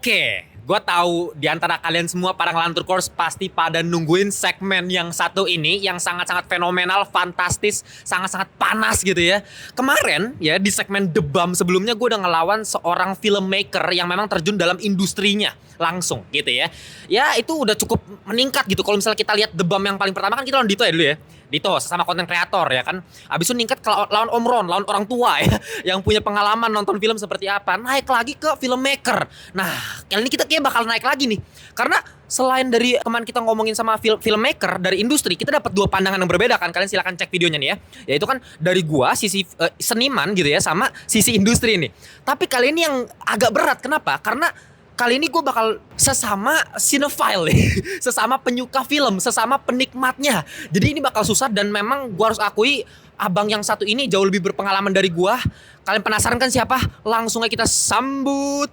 Oke, gue tahu di antara kalian semua para ngelantur course pasti pada nungguin segmen yang satu ini yang sangat-sangat fenomenal, fantastis, sangat-sangat panas gitu ya. Kemarin ya di segmen The Bum sebelumnya gue udah ngelawan seorang filmmaker yang memang terjun dalam industrinya langsung gitu ya. Ya itu udah cukup meningkat gitu. Kalau misalnya kita lihat The Bum yang paling pertama kan kita lawan Dito ya dulu ya. Dito sesama konten kreator ya kan. Abis itu ningkat ke lawan Om Ron, lawan orang tua ya yang punya pengalaman nonton film seperti apa. Naik lagi ke filmmaker. Nah, kali ini kita kayak bakal naik lagi nih. Karena selain dari kemarin kita ngomongin sama filmmaker dari industri, kita dapat dua pandangan yang berbeda kan. Kalian silakan cek videonya nih ya. Yaitu kan dari gua sisi seniman gitu ya sama sisi industri nih. Tapi kali ini yang agak berat. Kenapa? Karena kali ini gue bakal sesama cinephile nih. Sesama penyuka film, sesama penikmatnya. Jadi ini bakal susah dan memang gue harus akui abang yang satu ini jauh lebih berpengalaman dari gue. Kalian penasaran kan siapa? Langsung aja kita sambut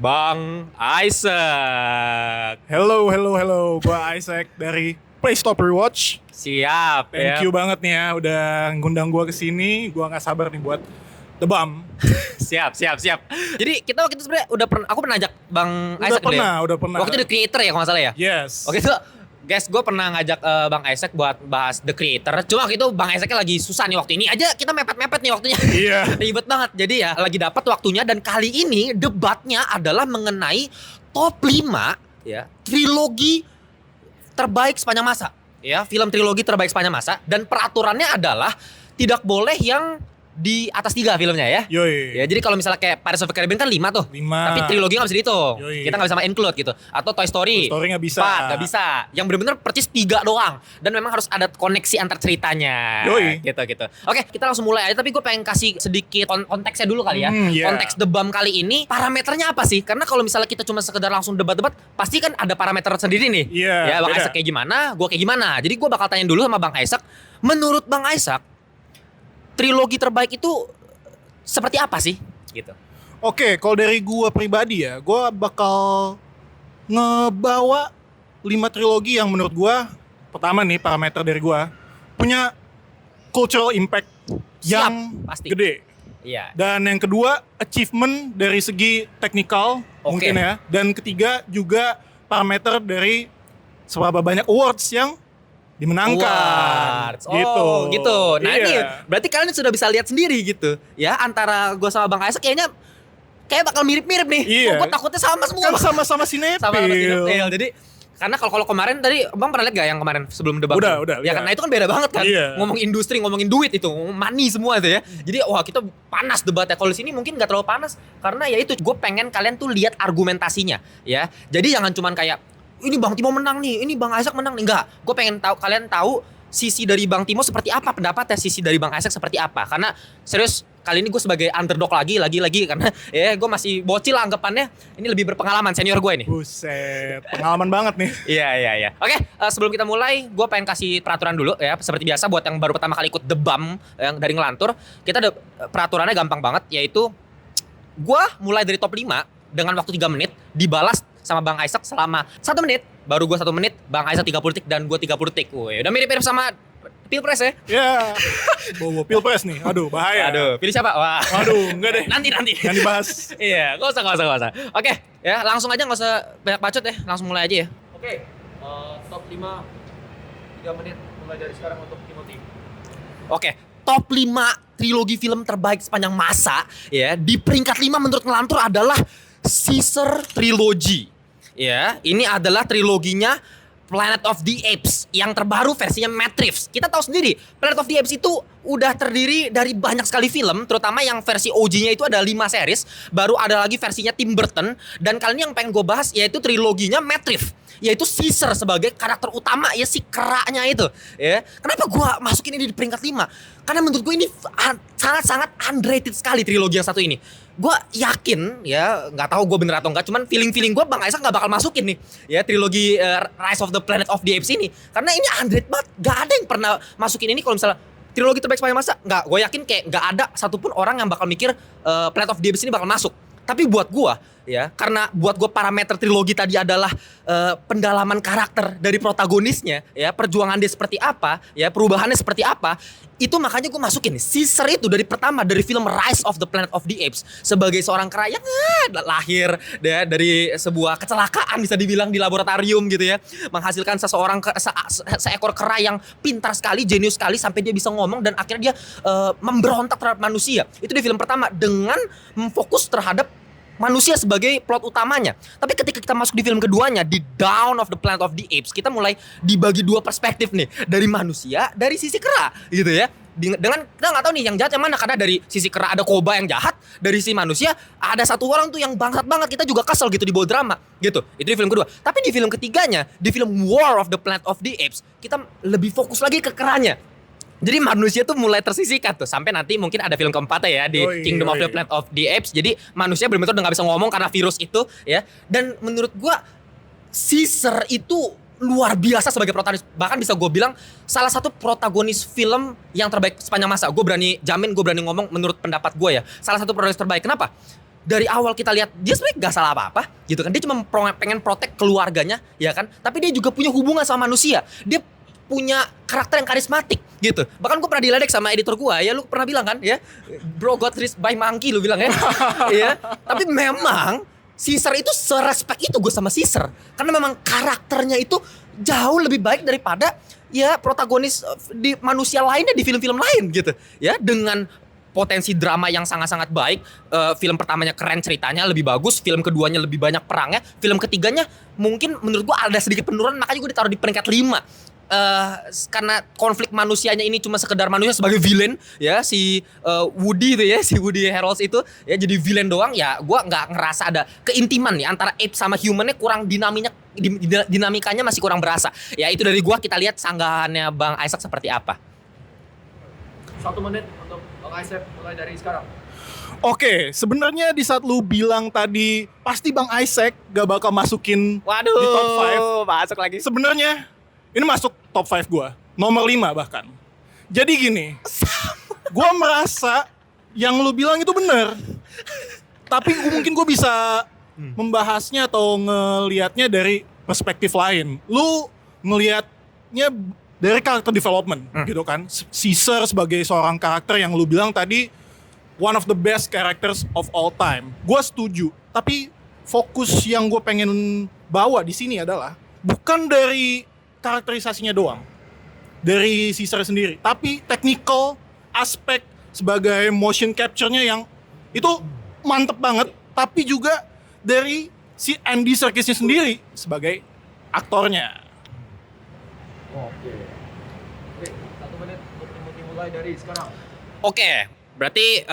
Bang Isaac. Hello. Gua Isaac dari Play Stop Rewatch. Siap. Thank you banget nih ya udah ngundang gua kesini. Gua nggak sabar nih buat The Bum. Siap. Jadi kita waktu itu sebenarnya aku pernah ajak Bang Isaac dulu ya? Udah pernah. Waktu itu The Creator ya kalau nggak salah ya? Yes. Oke itu guys, gue pernah ngajak Bang Isaac buat bahas The Creator. Cuma waktu itu Bang Isaacnya lagi susah nih waktu ini aja kita mepet-mepet nih waktunya. Iya. Ribet banget. Jadi ya lagi dapat waktunya dan kali ini debatnya adalah mengenai top 5 ya trilogi terbaik sepanjang masa. Ya, film trilogi terbaik sepanjang masa dan peraturannya adalah tidak boleh yang di atas 3 filmnya ya. Yoi. Ya, jadi kalau misalnya kayak Pirates of the Caribbean kan 5 tuh. 5. Tapi trilogi gak bisa dihitung. Yoi. Kita gak bisa include gitu. Atau Toy Story. Toy Story nggak bisa. 4 gak bisa. Yang bener-bener percis 3 doang. Dan memang harus ada koneksi antar ceritanya. Yoi. Gitu. Oke, kita langsung mulai aja. Tapi gue pengen kasih sedikit konteksnya dulu kali ya. Yeah. Konteks The Bum kali ini parameternya apa sih? Karena kalau misalnya kita cuma sekedar langsung debat-debat, pasti kan ada parameter sendiri nih. Iya, Ya, Bang beda. Isaac kayak gimana, gue kayak gimana. Jadi gue bakal tanya dulu sama Bang Isaac. Menurut Bang Isaac, trilogi terbaik itu seperti apa sih? Gitu. Oke, kalau dari gua pribadi ya, gua bakal ngebawa 5 trilogi yang menurut gua pertama nih parameter dari gua punya cultural impact Siap, yang pasti. gede. Iya. Dan yang kedua, achievement dari segi teknikal Oke. mungkin ya. Dan ketiga juga parameter dari seberapa banyak awards yang dimenangkan. Awards. Oh, gitu. Nah, Iya. ini berarti kalian sudah bisa lihat sendiri gitu. Ya, antara gue sama Bang Isaac kayaknya kayak bakal mirip-mirip nih. Iya. Gue takutnya sama semua. Kan sama-sama sinetron. Sama Sinetron. Jadi karena kalau kemarin tadi Bang pernah lihat gak yang kemarin sebelum debat? Udah, Ya kan, nah itu kan beda banget kan. Iya. Ngomong industri, ngomongin duit itu, money semua itu ya. Jadi wah kita panas debatnya. Kalau di sini mungkin gak terlalu panas karena ya itu gue pengen kalian tuh lihat argumentasinya ya. Jadi jangan cuman kayak ini Bang Timo menang nih, ini Bang Isaac menang nih. Enggak, gue pengen tahu kalian tahu sisi dari Bang Timo seperti apa pendapatnya, sisi dari Bang Isaac seperti apa. Karena serius kali ini gue sebagai underdog lagi karena ya gue masih bocil anggapannya, ini lebih berpengalaman senior gue ini. Buset, pengalaman banget nih. Iya. Oke, sebelum kita mulai, gue pengen kasih peraturan dulu ya. Seperti biasa buat yang baru pertama kali ikut The Bum yang dari ngelantur, kita ada peraturannya gampang banget, yaitu gue mulai dari top 5 dengan waktu 3 menit dibalas sama Bang Isaac selama 1 menit, baru gue 1 menit, Bang Isaac 30 detik dan gue 30 detik. Woi, udah mirip-mirip sama Pilpres ya. Ya, bawa pilpres nih. Aduh, bahaya. Aduh, pilih siapa? Wah. Aduh, enggak deh. Nanti. Yang dibahas. Iya, gak usah. Oke, ya langsung aja gak usah banyak bacot ya, langsung mulai aja ya. Oke, top 5 3 menit mulai dari sekarang untuk Timothy. Oke, top 5 trilogi film terbaik sepanjang masa ya. Di peringkat 5 menurut ngelantur adalah Caesar Trilogy. Ya, ini adalah triloginya Planet of the Apes yang terbaru versinya Matrix. Kita tahu sendiri, Planet of the Apes itu udah terdiri dari banyak sekali film, terutama yang versi OG-nya itu ada 5 series, baru ada lagi versinya Tim Burton, dan kali ini yang pengen gue bahas yaitu triloginya Matrix, yaitu Caesar sebagai karakter utama ya, si keraknya itu ya. Kenapa gue masukin ini di peringkat 5? Karena menurut gue ini sangat-sangat underrated sekali trilogi yang satu ini. Gue yakin ya, nggak tahu gue bener atau enggak, cuman feeling gue Bang Isaac nggak bakal masukin nih ya trilogi Rise of the Planet of the Apes ini, karena ini underrated banget. Gak ada yang pernah masukin ini kalau misalnya trilogi terbaik sepanjang masa. Nggak, gue yakin kayak nggak ada satupun orang yang bakal mikir Planet of the Apes ini bakal masuk. Tapi buat gue ya, karena buat gue parameter trilogi tadi adalah pendalaman karakter dari protagonisnya, ya, perjuangan dia seperti apa, ya, perubahannya seperti apa. Itu makanya gue masukin nih, Caesar itu dari pertama, dari film Rise of the Planet of the Apes, sebagai seorang kera yang lahir ya, dari sebuah kecelakaan bisa dibilang di laboratorium gitu ya, menghasilkan seekor kera yang pintar sekali, jenius sekali, sampai dia bisa ngomong dan akhirnya dia memberontak terhadap manusia. Itu di film pertama dengan memfokus terhadap manusia sebagai plot utamanya. Tapi ketika kita masuk di film keduanya, di Dawn of the Planet of the Apes, kita mulai dibagi dua perspektif nih, dari manusia, dari sisi kera gitu ya. Dengan kita nggak tahu nih yang jahat yang mana, karena dari sisi kera ada koba yang jahat, dari sisi manusia ada satu orang tuh yang bangsat banget, kita juga kesel gitu dibawa drama gitu. Itu di film kedua. Tapi di film ketiganya, di film War of the Planet of the Apes, kita lebih fokus lagi ke keranya. Jadi manusia tuh mulai tersisihkan tuh, sampai nanti mungkin ada film keempatnya ya di Kingdom of the Planet of the Apes. Jadi manusia benar-benar udah nggak bisa ngomong karena virus itu ya. Dan menurut gua Caesar itu luar biasa sebagai protagonis. Bahkan bisa gue bilang salah satu protagonis film yang terbaik sepanjang masa. Gue berani jamin, gue berani ngomong menurut pendapat gue ya. Salah satu protagonis terbaik. Kenapa? Dari awal kita lihat dia sebenarnya gak salah apa-apa gitu kan. Dia cuma pengen protect keluarganya ya kan. Tapi dia juga punya hubungan sama manusia. Dia punya karakter yang karismatik gitu. Bahkan gue pernah diledek sama editor gue ya, lu pernah bilang kan ya, bro got raised by monkey, lu bilang ya. Ya. Tapi memang Caesar itu serespek itu gue sama Caesar, karena memang karakternya itu jauh lebih baik daripada ya protagonis di manusia lainnya di film-film lain gitu ya, dengan potensi drama yang sangat-sangat baik. Film pertamanya keren, ceritanya lebih bagus, film keduanya lebih banyak perangnya, film ketiganya mungkin menurut gue ada sedikit penurunan, makanya gue ditaruh di peringkat 5. Karena konflik manusianya ini cuma sekedar manusia sebagai villain ya, si Woody itu ya, si Woody Harrelson itu ya jadi villain doang ya. Gue nggak ngerasa ada keintiman nih antara ape sama humannya, kurang dinamikanya masih kurang berasa ya. Itu dari gue. Kita lihat sanggahannya Bang Isaac seperti apa. 1 menit untuk Bang Isaac mulai dari sekarang. Oke, sebenarnya di saat lu bilang tadi pasti Bang Isaac gak bakal masukin Waduh, di top 5. masuk lagi. Sebenarnya ini masuk top 5 gue, nomor 5 bahkan. Jadi gini, gue merasa yang lu bilang itu bener. Tapi mungkin gue bisa membahasnya atau ngelihatnya dari perspektif lain. Lu ngelihatnya dari karakter development gitu kan. Caesar sebagai seorang karakter yang lu bilang tadi one of the best characters of all time. Gue setuju. Tapi fokus yang gue pengen bawa di sini adalah bukan dari karakterisasinya doang, dari Caesar sendiri, tapi technical aspek sebagai motion capture-nya yang itu mantep banget, tapi juga dari si Andy Serkisnya sendiri sebagai aktornya. Oke, 1 menit untuk Timothy mulai dari sekarang. Oke, berarti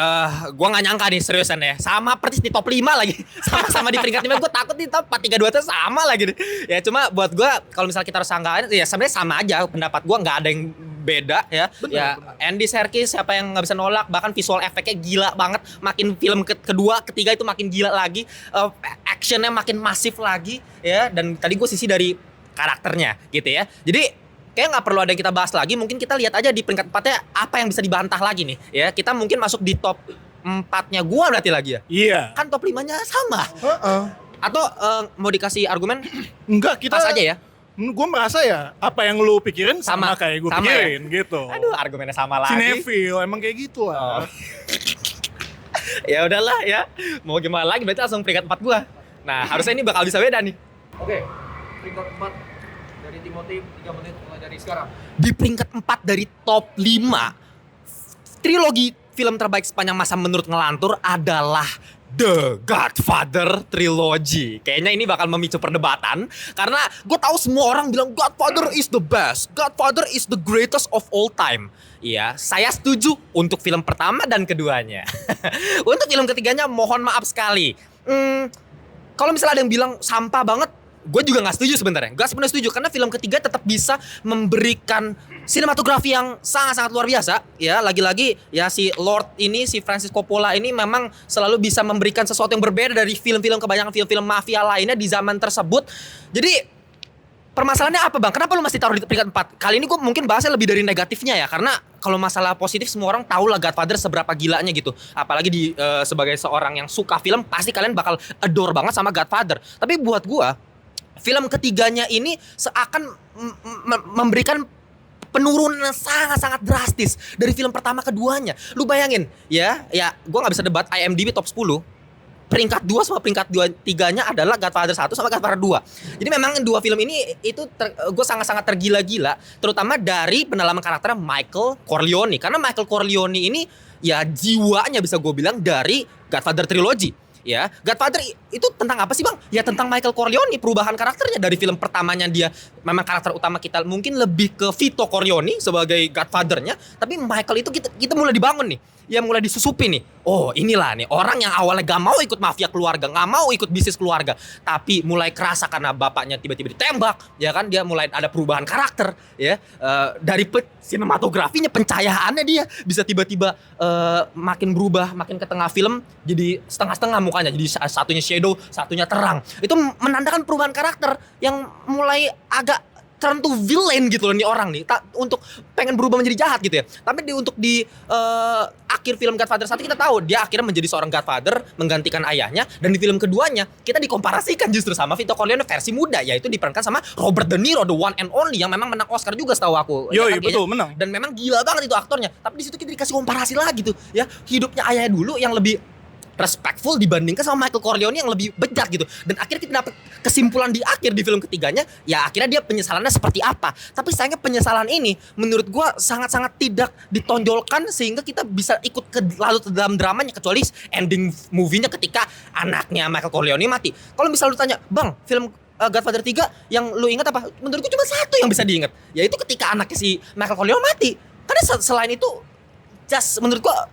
gue gak nyangka nih seriusan ya. Sama persis di top 5 lagi. Sama-sama di peringkat 5. Gue takut di top 4, 3, 2 itu sama lagi nih. Ya cuma buat gue kalau misalnya kita harus sanggain, ya sebenarnya sama aja pendapat gue, gak ada yang beda ya. Bener. Andy Serkis siapa yang gak bisa nolak. Bahkan visual efeknya gila banget. Makin film kedua, ketiga itu makin gila lagi. Actionnya makin masif lagi ya. Dan tadi gue sisi dari karakternya gitu ya. Jadi kayak nggak perlu ada yang kita bahas lagi. Mungkin kita lihat aja di peringkat 4-nya apa yang bisa dibantah lagi nih ya. Kita mungkin masuk di top 4-nya gua berarti lagi ya. Iya. Kan top 5-nya sama. Atau mau dikasih argumen? Enggak, kita Pas aja ya. Gue merasa ya apa yang lu pikirin sama kayak gue pikirin ya? gitu. Aduh, argumennya sama lagi. Cinefil emang kayak gitu lah. Ya udahlah ya. Mau gimana lagi, berarti langsung peringkat 4 gua. Nah, harusnya ini bakal bisa beda nih. Oke, peringkat 4 dari Timothy, 3 menit mulai dari sekarang. Di peringkat 4 dari top 5 trilogi film terbaik sepanjang masa menurut Ngelantur adalah The Godfather Trilogy. Kayaknya ini bakal memicu perdebatan karena gue tahu semua orang bilang Godfather is the best, Godfather is the greatest of all time. Iya, saya setuju untuk film pertama dan keduanya. Untuk film ketiganya mohon maaf sekali. Kalau misalnya ada yang bilang sampah banget, gue juga nggak setuju sebenarnya. Gue sebenarnya setuju karena film ketiga tetap bisa memberikan sinematografi yang sangat-sangat luar biasa. Ya, lagi-lagi ya si Lord ini, si Francis Coppola ini memang selalu bisa memberikan sesuatu yang berbeda dari film-film kebanyakan film-film mafia lainnya di zaman tersebut. Jadi permasalahannya apa bang? Kenapa lu masih taruh di peringkat 4? Kali ini gue mungkin bahasnya lebih dari negatifnya ya, karena kalau masalah positif semua orang tahu lah Godfather seberapa gilanya gitu. Apalagi sebagai seorang yang suka film, pasti kalian bakal adore banget sama Godfather. Tapi buat gue, film ketiganya ini seakan memberikan penurunan sangat-sangat drastis dari film pertama keduanya. Lu bayangin, ya gue nggak bisa debat IMDb top 10. Peringkat 2 sama peringkat 3-nya adalah Godfather 1 sama Godfather 2. Jadi memang dua film ini itu gue sangat-sangat tergila-gila, terutama dari pendalaman karakternya Michael Corleone. Karena Michael Corleone ini ya jiwanya bisa gue bilang dari Godfather Trilogy. Ya, Godfather itu tentang apa sih bang? Ya tentang Michael Corleone, perubahan karakternya dari film pertamanya dia memang karakter utama kita mungkin lebih ke Vito Corleone sebagai Godfather-nya, tapi Michael itu kita mulai dibangun nih, ya mulai disusupi nih. Oh inilah nih orang yang awalnya gak mau ikut mafia keluarga, gak mau ikut bisnis keluarga, tapi mulai kerasa karena bapaknya tiba-tiba ditembak, ya kan dia mulai ada perubahan karakter, ya dari sinematografinya, pencahayaannya dia bisa tiba-tiba makin berubah, makin ke tengah film jadi setengah-setengah mukanya, jadi satunya shadow, satunya terang. Itu menandakan perubahan karakter yang mulai agak turn to villain gitu loh nih orang nih, untuk pengen berubah menjadi jahat gitu ya. Tapi untuk di akhir film Godfather 1 kita tahu dia akhirnya menjadi seorang Godfather menggantikan ayahnya, dan di film keduanya kita dikomparasikan justru sama Vito Corleone versi muda, yaitu diperankan sama Robert De Niro, the one and only yang memang menang Oscar juga setahu aku. Yoi, betul, menang. Dan memang gila banget itu aktornya. Tapi di situ kita dikasih komparasi lagi tuh ya, hidupnya ayahnya dulu yang lebih respectful dibandingkan sama Michael Corleone yang lebih bejat gitu. Dan akhirnya kita dapat kesimpulan di akhir di film ketiganya, ya akhirnya dia penyesalannya seperti apa. Tapi sayangnya penyesalan ini menurut gua sangat-sangat tidak ditonjolkan sehingga kita bisa ikut larut ke dalam dramanya, kecuali ending movie-nya ketika anaknya Michael Corleone mati. Kalau misalnya lu tanya, "Bang, film Godfather 3 yang lu ingat apa?" Menurut gua cuma satu yang bisa diingat, yaitu ketika anaknya si Michael Corleone mati. Karena selain itu just menurut gua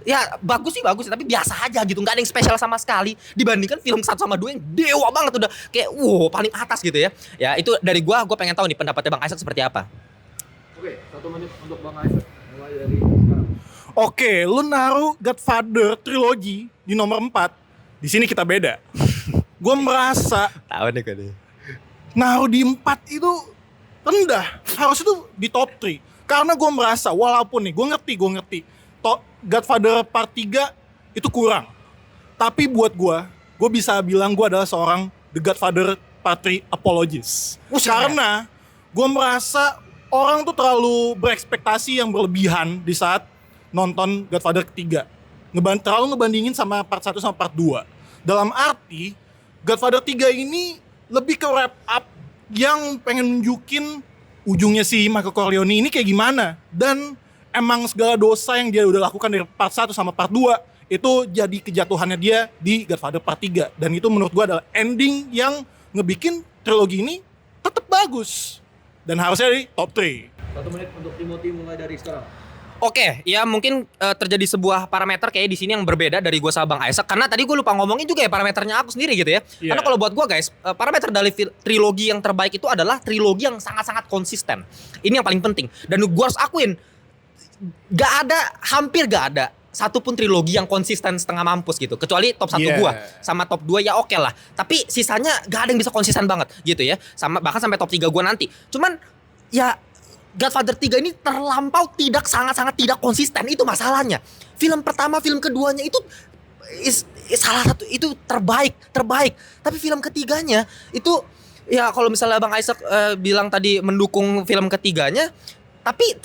ya bagus sih, tapi biasa aja gitu, nggak ada yang spesial sama sekali dibandingkan film 1 sama 2 yang dewa banget, udah kayak wow paling atas gitu ya. Ya itu dari gue pengen tahu nih pendapatnya Bang Isaac seperti apa. Oke, 1 menit untuk Bang Isaac. Mulai dari sekarang. Oke, lu naruh Godfather Trilogy di nomor 4. Di sini kita beda. Gue merasa Tahu deh kan. naruh di 4 itu rendah. Harus itu di top 3. Karena gue merasa walaupun nih gue ngerti Godfather Part 3 itu kurang. Tapi buat gue bisa bilang gue adalah seorang The Godfather Part 3 apologist. Karena gue merasa orang tuh terlalu berekspektasi yang berlebihan di saat nonton Godfather ketiga. Terlalu ngebandingin sama Part 1 sama Part 2. Dalam arti, Godfather 3 ini lebih ke wrap up yang pengen nunjukin ujungnya si Michael Corleone ini kayak gimana. Dan emang segala dosa yang dia udah lakukan dari part 1 sama part 2 itu jadi kejatuhannya dia di Godfather part 3. Dan itu menurut gua adalah ending yang ngebikin trilogi ini tetap bagus. Dan harusnya di top 3. 1 menit untuk Timothy mulai dari sekarang. Oke, ya mungkin terjadi sebuah parameter kayak di sini yang berbeda dari gue sama Bang Isaac, karena tadi gue lupa ngomongin juga ya parameternya aku sendiri gitu ya. Yeah. Karena kalau buat gue guys, parameter dari trilogi yang terbaik itu adalah trilogi yang sangat-sangat konsisten. Ini yang paling penting. Dan gue harus akuin, hampir gak ada satupun trilogi yang konsisten setengah mampus gitu. Kecuali top 1 gua sama top 2 ya oke lah. Tapi sisanya gak ada yang bisa konsisten banget gitu ya. Bahkan sampai top 3 gua nanti. Cuman ya Godfather 3 ini terlampau sangat-sangat tidak konsisten, itu masalahnya. Film pertama, film keduanya itu salah satu itu terbaik. Tapi film ketiganya itu ya kalau misalnya Bang Isaac bilang tadi mendukung film ketiganya, tapi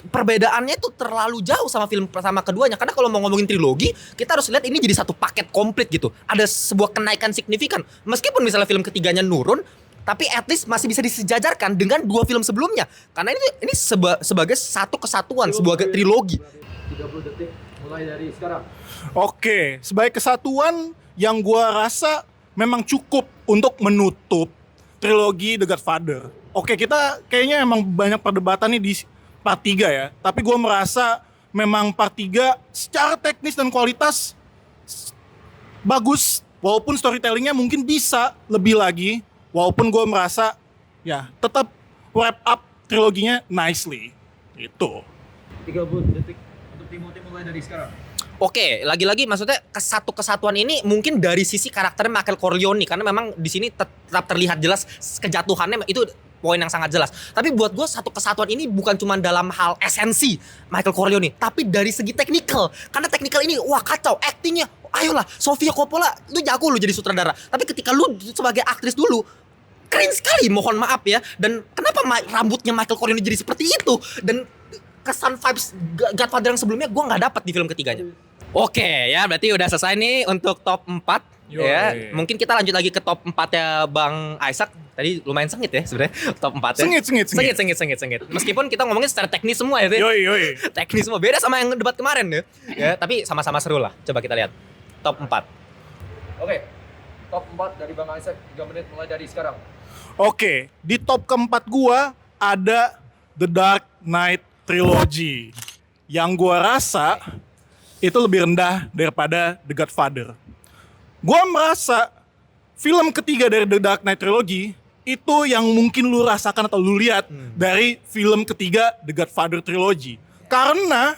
perbedaannya itu terlalu jauh sama film pertama keduanya. Karena kalau mau ngomongin trilogi, kita harus lihat ini jadi satu paket komplit gitu. Ada sebuah kenaikan signifikan. Meskipun misalnya film ketiganya nurun, tapi at least masih bisa disejajarkan dengan 2 film sebelumnya. Karena ini sebagai satu kesatuan, sebuah trilogi. 30 detik mulai dari sekarang. Oke, sebagai kesatuan yang gua rasa memang cukup untuk menutup trilogi The Godfather. Oke, kita kayaknya emang banyak perdebatan nih di part 3 ya. Tapi gue merasa memang part 3 secara teknis dan kualitas bagus. Walaupun storytellingnya mungkin bisa lebih lagi. Walaupun gue merasa ya tetap wrap up triloginya nicely. Itu. 30 detik untuk Timothy mulai dari sekarang. Oke, lagi-lagi maksudnya satu kesatuan ini mungkin dari sisi karakternya Michael Corleone, karena memang di sini tetap terlihat jelas kejatuhannya itu poin yang sangat jelas. Tapi buat gue satu kesatuan ini bukan cuma dalam hal esensi Michael Corleone, tapi dari segi teknikal. Karena teknikal ini wah kacau, actingnya ayolah Sofia Coppola lu jago lu jadi sutradara. Tapi ketika lu sebagai aktris dulu keren sekali, mohon maaf ya. Dan kenapa rambutnya Michael Corleone jadi seperti itu? Dan kesan vibes Godfather yang sebelumnya gue nggak dapat di film ketiganya. Oke ya, berarti udah selesai nih untuk top 4. Ya, mungkin kita lanjut lagi ke top 4 ya Bang Isaac. Tadi lumayan sengit ya sebenarnya top 4 ya. Sengit. Meskipun kita ngomongin secara teknis semua ya. Yoi. Teknis semua beda sama yang debat kemarin ya. Ya, tapi sama-sama seru lah. Coba kita lihat top 4. Oke. Top 4 dari Bang Isaac 3 menit mulai dari sekarang. Oke, di top keempat gua ada The Dark Knight Trilogy. Yang gua rasa itu lebih rendah daripada The Godfather. Gua merasa film ketiga dari The Dark Knight Trilogy itu yang mungkin lu rasakan atau lu lihat dari film ketiga The Godfather Trilogy. Karena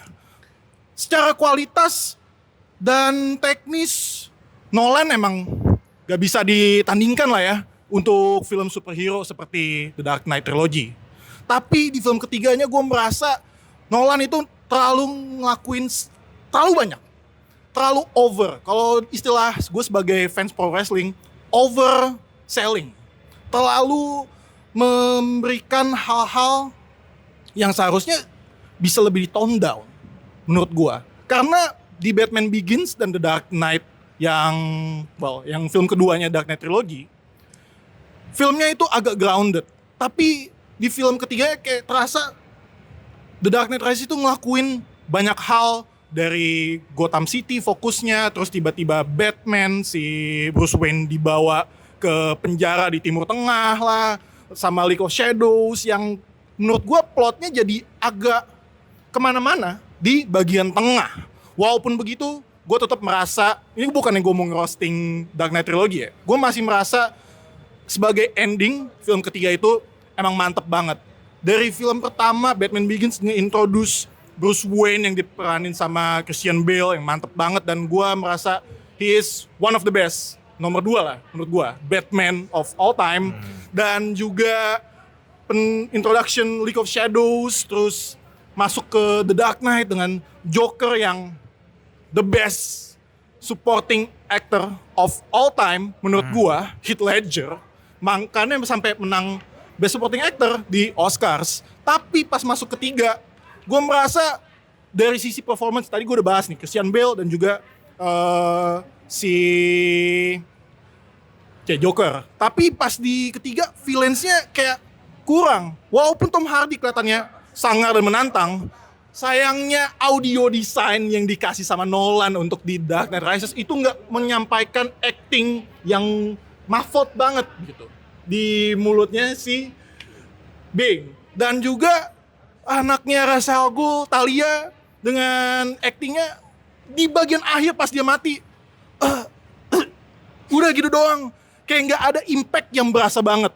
secara kualitas dan teknis Nolan emang gak bisa ditandingkan lah ya untuk film superhero seperti The Dark Knight Trilogy. Tapi di film ketiganya gue merasa Nolan itu terlalu ngelakuin terlalu banyak. Terlalu over. Kalau istilah gue sebagai fans pro wrestling, overselling. Terlalu memberikan hal-hal yang seharusnya bisa lebih di-tone down menurut gue. Karena di Batman Begins dan The Dark Knight yang film keduanya Dark Knight Trilogy, filmnya itu agak grounded. Tapi di film ketiganya kayak terasa The Dark Knight Rises itu ngelakuin banyak hal. Dari Gotham City fokusnya, terus tiba-tiba Batman, si Bruce Wayne dibawa ke penjara di Timur Tengah lah, sama League of Shadows yang menurut gue plotnya jadi agak kemana-mana di bagian tengah. Walaupun begitu, gue tetap merasa, ini bukan yang gue mau ngerosting Dark Knight Trilogy ya, gue masih merasa sebagai ending, film ketiga itu emang mantep banget. Dari film pertama, Batman Begins nge-introduce Bruce Wayne yang diperanin sama Christian Bale yang mantep banget, dan gue merasa he is one of the best, nomor 2 lah menurut gue, Batman of all time. Dan juga introduction League of Shadows, terus masuk ke The Dark Knight dengan Joker yang the best supporting actor of all time menurut gue, Heath Ledger, makanya sampai menang best supporting actor di Oscars. Tapi pas masuk ketiga, gue merasa dari sisi performance, tadi gue udah bahas nih, Christian Bale dan juga kayak Joker. Tapi pas di ketiga, villains-nya kayak kurang. Walaupun Tom Hardy kelihatannya sangar dan menantang, sayangnya audio design yang dikasih sama Nolan untuk di Dark Knight Rises itu nggak menyampaikan acting yang mahfud banget gitu di mulutnya si Bane. Dan juga anaknya Ra's al Ghul, Talia, dengan aktingnya di bagian akhir pas dia mati, udah gitu doang, kayak nggak ada impact yang berasa banget.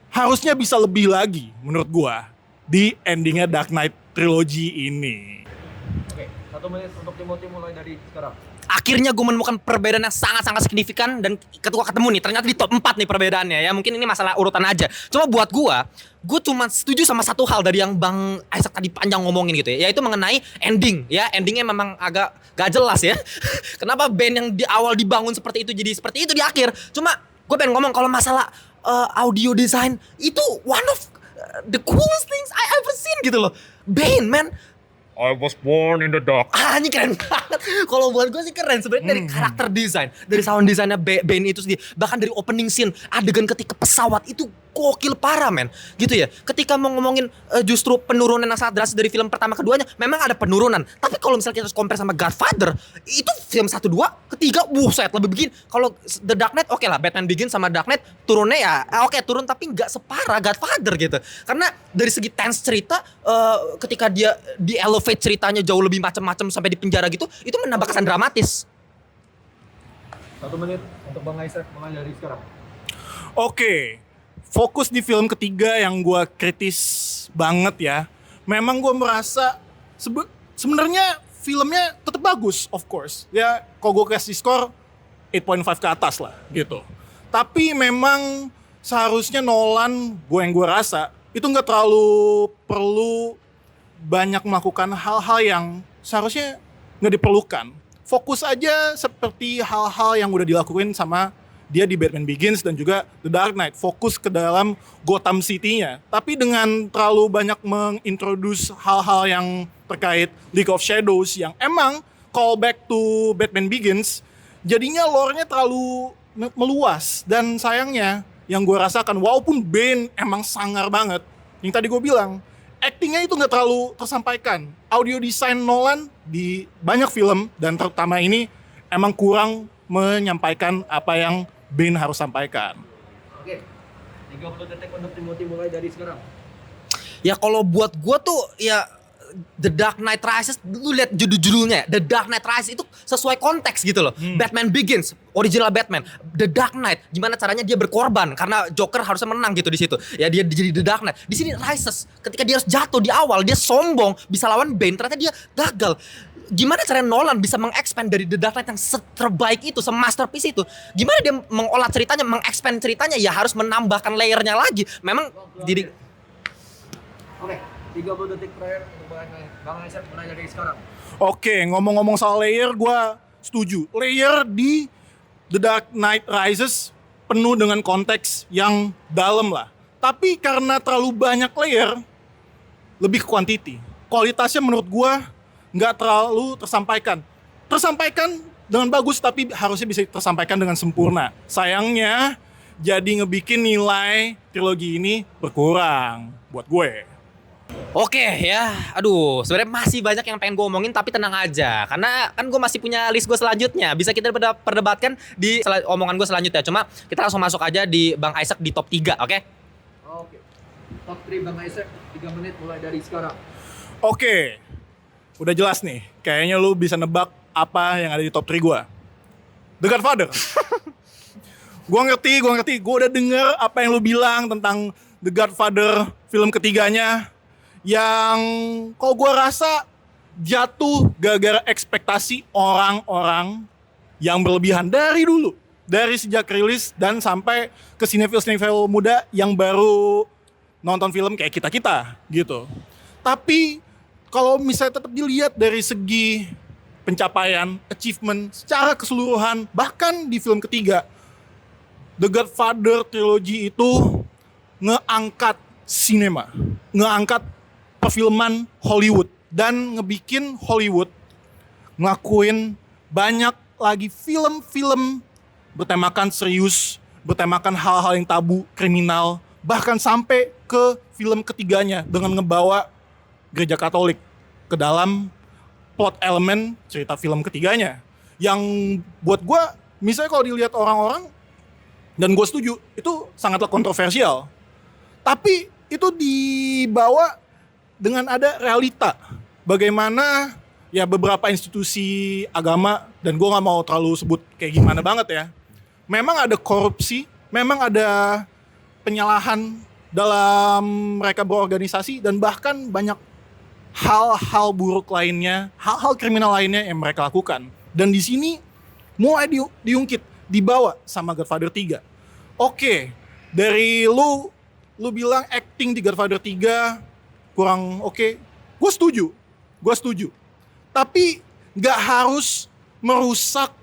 Harusnya bisa lebih lagi menurut gua di endingnya Dark Knight Trilogy ini. Oke, 1 menit untuk Timothy mulai dari sekarang. Akhirnya gue menemukan perbedaan yang sangat-sangat signifikan, dan ketika ketemu nih ternyata di top 4 nih perbedaannya ya. Mungkin ini masalah urutan aja. Cuma buat gue cuma setuju sama satu hal dari yang Bang Isaac tadi panjang ngomongin gitu ya, yaitu mengenai ending ya. Endingnya memang agak gak jelas ya. Kenapa band yang di awal dibangun seperti itu jadi seperti itu di akhir. Cuma gue pengen ngomong kalau masalah audio design itu one of the coolest things I ever seen gitu loh. Bane man, I was born in the dark. ini keren banget. Kalau buat gue sih keren sebenarnya, dari karakter desain, dari sound desainnya Bane itu sendiri, bahkan dari opening scene, adegan ketika pesawat itu gokil parah men, gitu ya. Ketika mau ngomongin justru penurunan yang sangat drastis dari film pertama keduanya, memang ada penurunan. Tapi kalau misalnya kita harus compare sama Godfather, itu film 1, 2, ketiga, buset lebih begini. Kalau The Dark Knight oke lah, Batman Begins sama Dark Knight turunnya ya, oke turun tapi nggak separah Godfather gitu. Karena dari segi tense cerita, ketika dia di elevate ceritanya jauh lebih macam-macam sampai di penjara gitu, itu menambah kesan dramatis. 1 menit untuk Bang Isaac mulai dari sekarang. Oke, fokus di film ketiga yang gue kritis banget ya. Memang gue merasa sebenarnya filmnya tetap bagus, of course. Ya, kalau gue kasih skor 8.5 ke atas lah gitu. Tapi memang seharusnya Nolan, gue rasa itu nggak terlalu perlu banyak melakukan hal-hal yang seharusnya nggak diperlukan. Fokus aja seperti hal-hal yang udah dilakuin sama dia di Batman Begins dan juga The Dark Knight. Fokus ke dalam Gotham City-nya. Tapi dengan terlalu banyak mengintroduce hal-hal yang terkait League of Shadows yang emang callback to Batman Begins, jadinya lore-nya terlalu meluas. Dan sayangnya yang gue rasakan, walaupun Bane emang sangar banget, yang tadi gue bilang, actingnya itu nggak terlalu tersampaikan. Audio design Nolan di banyak film dan terutama ini emang kurang menyampaikan apa yang Bane harus sampaikan. Oke. 30 detik untuk Timothy mulai dari sekarang. Ya kalau buat gue tuh ya The Dark Knight Rises, lu lihat judul-judulnya, The Dark Knight Rises itu sesuai konteks gitu loh. Batman Begins, original Batman. The Dark Knight, gimana caranya dia berkorban karena Joker harusnya menang gitu di situ. Ya dia jadi The Dark Knight. Di sini Rises, ketika dia harus jatuh di awal, dia sombong bisa lawan Bane, ternyata dia gagal. Gimana cara Nolan bisa mengexpand dari The Dark Knight yang terbaik itu, se-masterpiece itu? Gimana dia mengolah ceritanya, mengexpand ceritanya? Ya harus menambahkan layernya lagi. Memang jadi Oke. 30 detik terakhir untuk Bang Isaac mulai dari sekarang. Oke, ngomong-ngomong soal layer, gue setuju. Layer di The Dark Knight Rises penuh dengan konteks yang dalam lah. Tapi karena terlalu banyak layer, lebih ke quantity. Kualitasnya menurut gue nggak terlalu tersampaikan. Tersampaikan dengan bagus, tapi harusnya bisa tersampaikan dengan sempurna. Sayangnya, jadi ngebikin nilai trilogi ini berkurang buat gue. Oke ya, aduh sebenarnya masih banyak yang pengen gue omongin tapi tenang aja. Karena kan gue masih punya list gue selanjutnya. Bisa kita perdebatkan di omongan gue selanjutnya. Cuma kita langsung masuk aja di Bang Isaac di top 3, oke? Oke. Top 3 Bang Isaac 3 menit mulai dari sekarang. Oke, udah jelas nih. Kayaknya lu bisa nebak apa yang ada di top 3 gue. The Godfather. Gue ngerti. Gue udah denger apa yang lu bilang tentang The Godfather film ketiganya. Yang kalau gue rasa jatuh gara-gara ekspektasi orang-orang yang berlebihan dari dulu. Dari sejak rilis dan sampai ke sinetron muda yang baru nonton film kayak kita-kita gitu. Tapi kalau misalnya tetap dilihat dari segi pencapaian, achievement secara keseluruhan, bahkan di film ketiga, The Godfather Trilogy itu ngeangkat sinema, ngeangkat perfilman Hollywood dan ngebikin Hollywood ngelakuin banyak lagi film-film bertemakan serius, bertemakan hal-hal yang tabu, kriminal, bahkan sampai ke film ketiganya dengan ngebawa gereja Katolik ke dalam plot elemen cerita film ketiganya. Yang buat gue, misalnya kalau dilihat orang-orang, dan gue setuju, itu sangatlah kontroversial. Tapi itu dibawa dengan ada realita bagaimana ya beberapa institusi agama, dan gue nggak mau terlalu sebut kayak gimana banget ya, memang ada korupsi, memang ada penyalahan dalam mereka berorganisasi, dan bahkan banyak hal-hal buruk lainnya, hal-hal kriminal lainnya yang mereka lakukan. Dan di sini mulai diungkit, dibawa sama Godfather 3. Oke, dari lu bilang acting di Godfather 3 kurang oke. Gue setuju. Tapi nggak harus merusak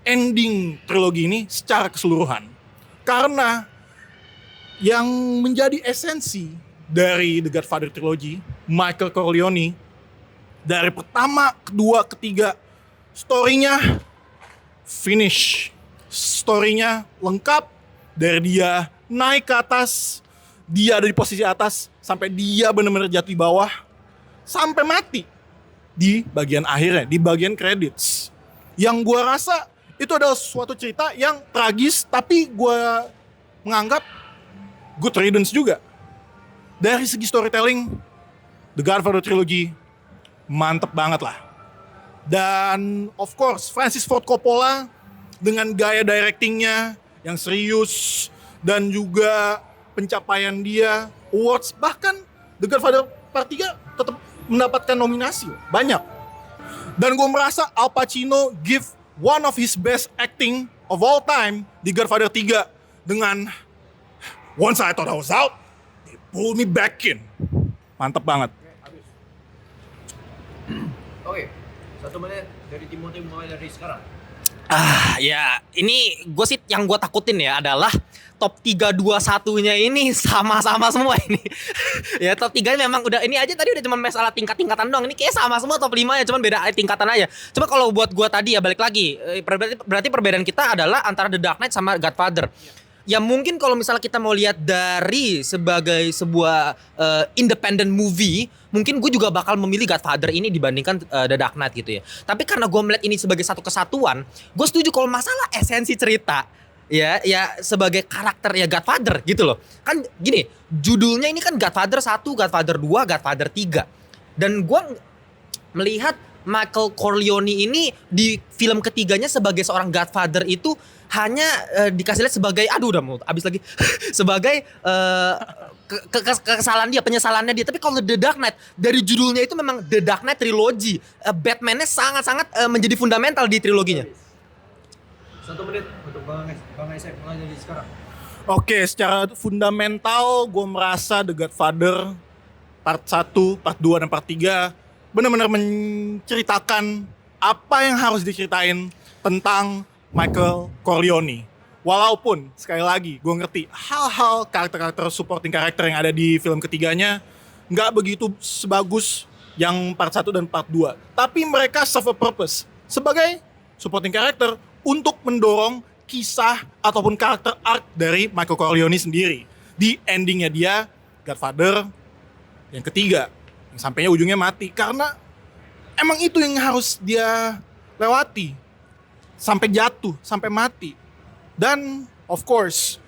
ending trilogi ini secara keseluruhan. Karena yang menjadi esensi dari The Godfather Trilogy, Michael Corleone, dari pertama, kedua, ketiga, story-nya finish. Story-nya lengkap, dari dia naik ke atas, dia ada di posisi atas, sampai dia benar-benar jatuh di bawah, sampai mati di bagian akhirnya, di bagian credits. Yang gue rasa itu adalah suatu cerita yang tragis, tapi gue menganggap good riddance juga. Dari segi storytelling, The Godfather Trilogy mantep banget lah. Dan of course Francis Ford Coppola dengan gaya directingnya yang serius, dan juga pencapaian dia, awards, bahkan The Godfather Part 3 tetap mendapatkan nominasi banyak. Dan gue merasa Al Pacino give one of his best acting of all time di Godfather 3 dengan Once I thought I was out, they pulled me back in. Mantep banget. Oke, 1 menit dari Timothy mulai dari sekarang. Ya ini gue sih yang gue takutin ya adalah top 3 2 1-nya ini sama-sama semua ini. Ya top 3 memang udah ini aja tadi udah cuma masalah tingkat-tingkatan doang. Ini kayak sama semua top 5 ya, cuman beda tingkatan aja. Coba kalau buat gue tadi ya balik lagi, berarti perbedaan kita adalah antara The Dark Knight sama Godfather. Ya mungkin kalau misalnya kita mau lihat dari sebagai sebuah independent movie, mungkin gue juga bakal memilih Godfather ini dibandingkan The Dark Knight gitu ya. Tapi karena gue melihat ini sebagai satu kesatuan, gue setuju kalau masalah esensi cerita, ya sebagai karakter ya Godfather gitu loh. Kan gini, judulnya ini kan Godfather 1, Godfather 2, Godfather 3. Dan gue melihat Michael Corleone ini di film ketiganya sebagai seorang Godfather itu hanya dikasih lihat sebagai udah mau habis lagi sebagai kesalahan dia, penyesalannya dia. Tapi kalau The Dark Knight dari judulnya itu memang The Dark Knight Trilogy, Batman-nya sangat-sangat menjadi fundamental di triloginya. 1 menit untuk Bang Isaac mulai dari sekarang. Oke, secara fundamental gue merasa The Godfather part 1, part 2, dan part 3 benar-benar menceritakan apa yang harus diceritain tentang Michael Corleone. Walaupun sekali lagi gue ngerti hal-hal karakter-karakter supporting karakter yang ada di film ketiganya nggak begitu sebagus yang part 1 dan part 2. Tapi mereka serve a purpose sebagai supporting karakter untuk mendorong kisah ataupun karakter arc dari Michael Corleone sendiri. Di endingnya dia, Godfather yang ketiga, yang sampainya ujungnya mati. Karena emang itu yang harus dia lewati. Sampai jatuh, sampai mati. Dan of course,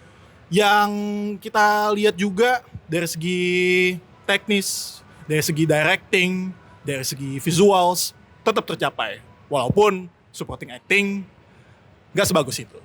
yang kita lihat juga dari segi teknis, dari segi directing, dari segi visuals, tetap tercapai. Walaupun supporting acting gak sebagus itu.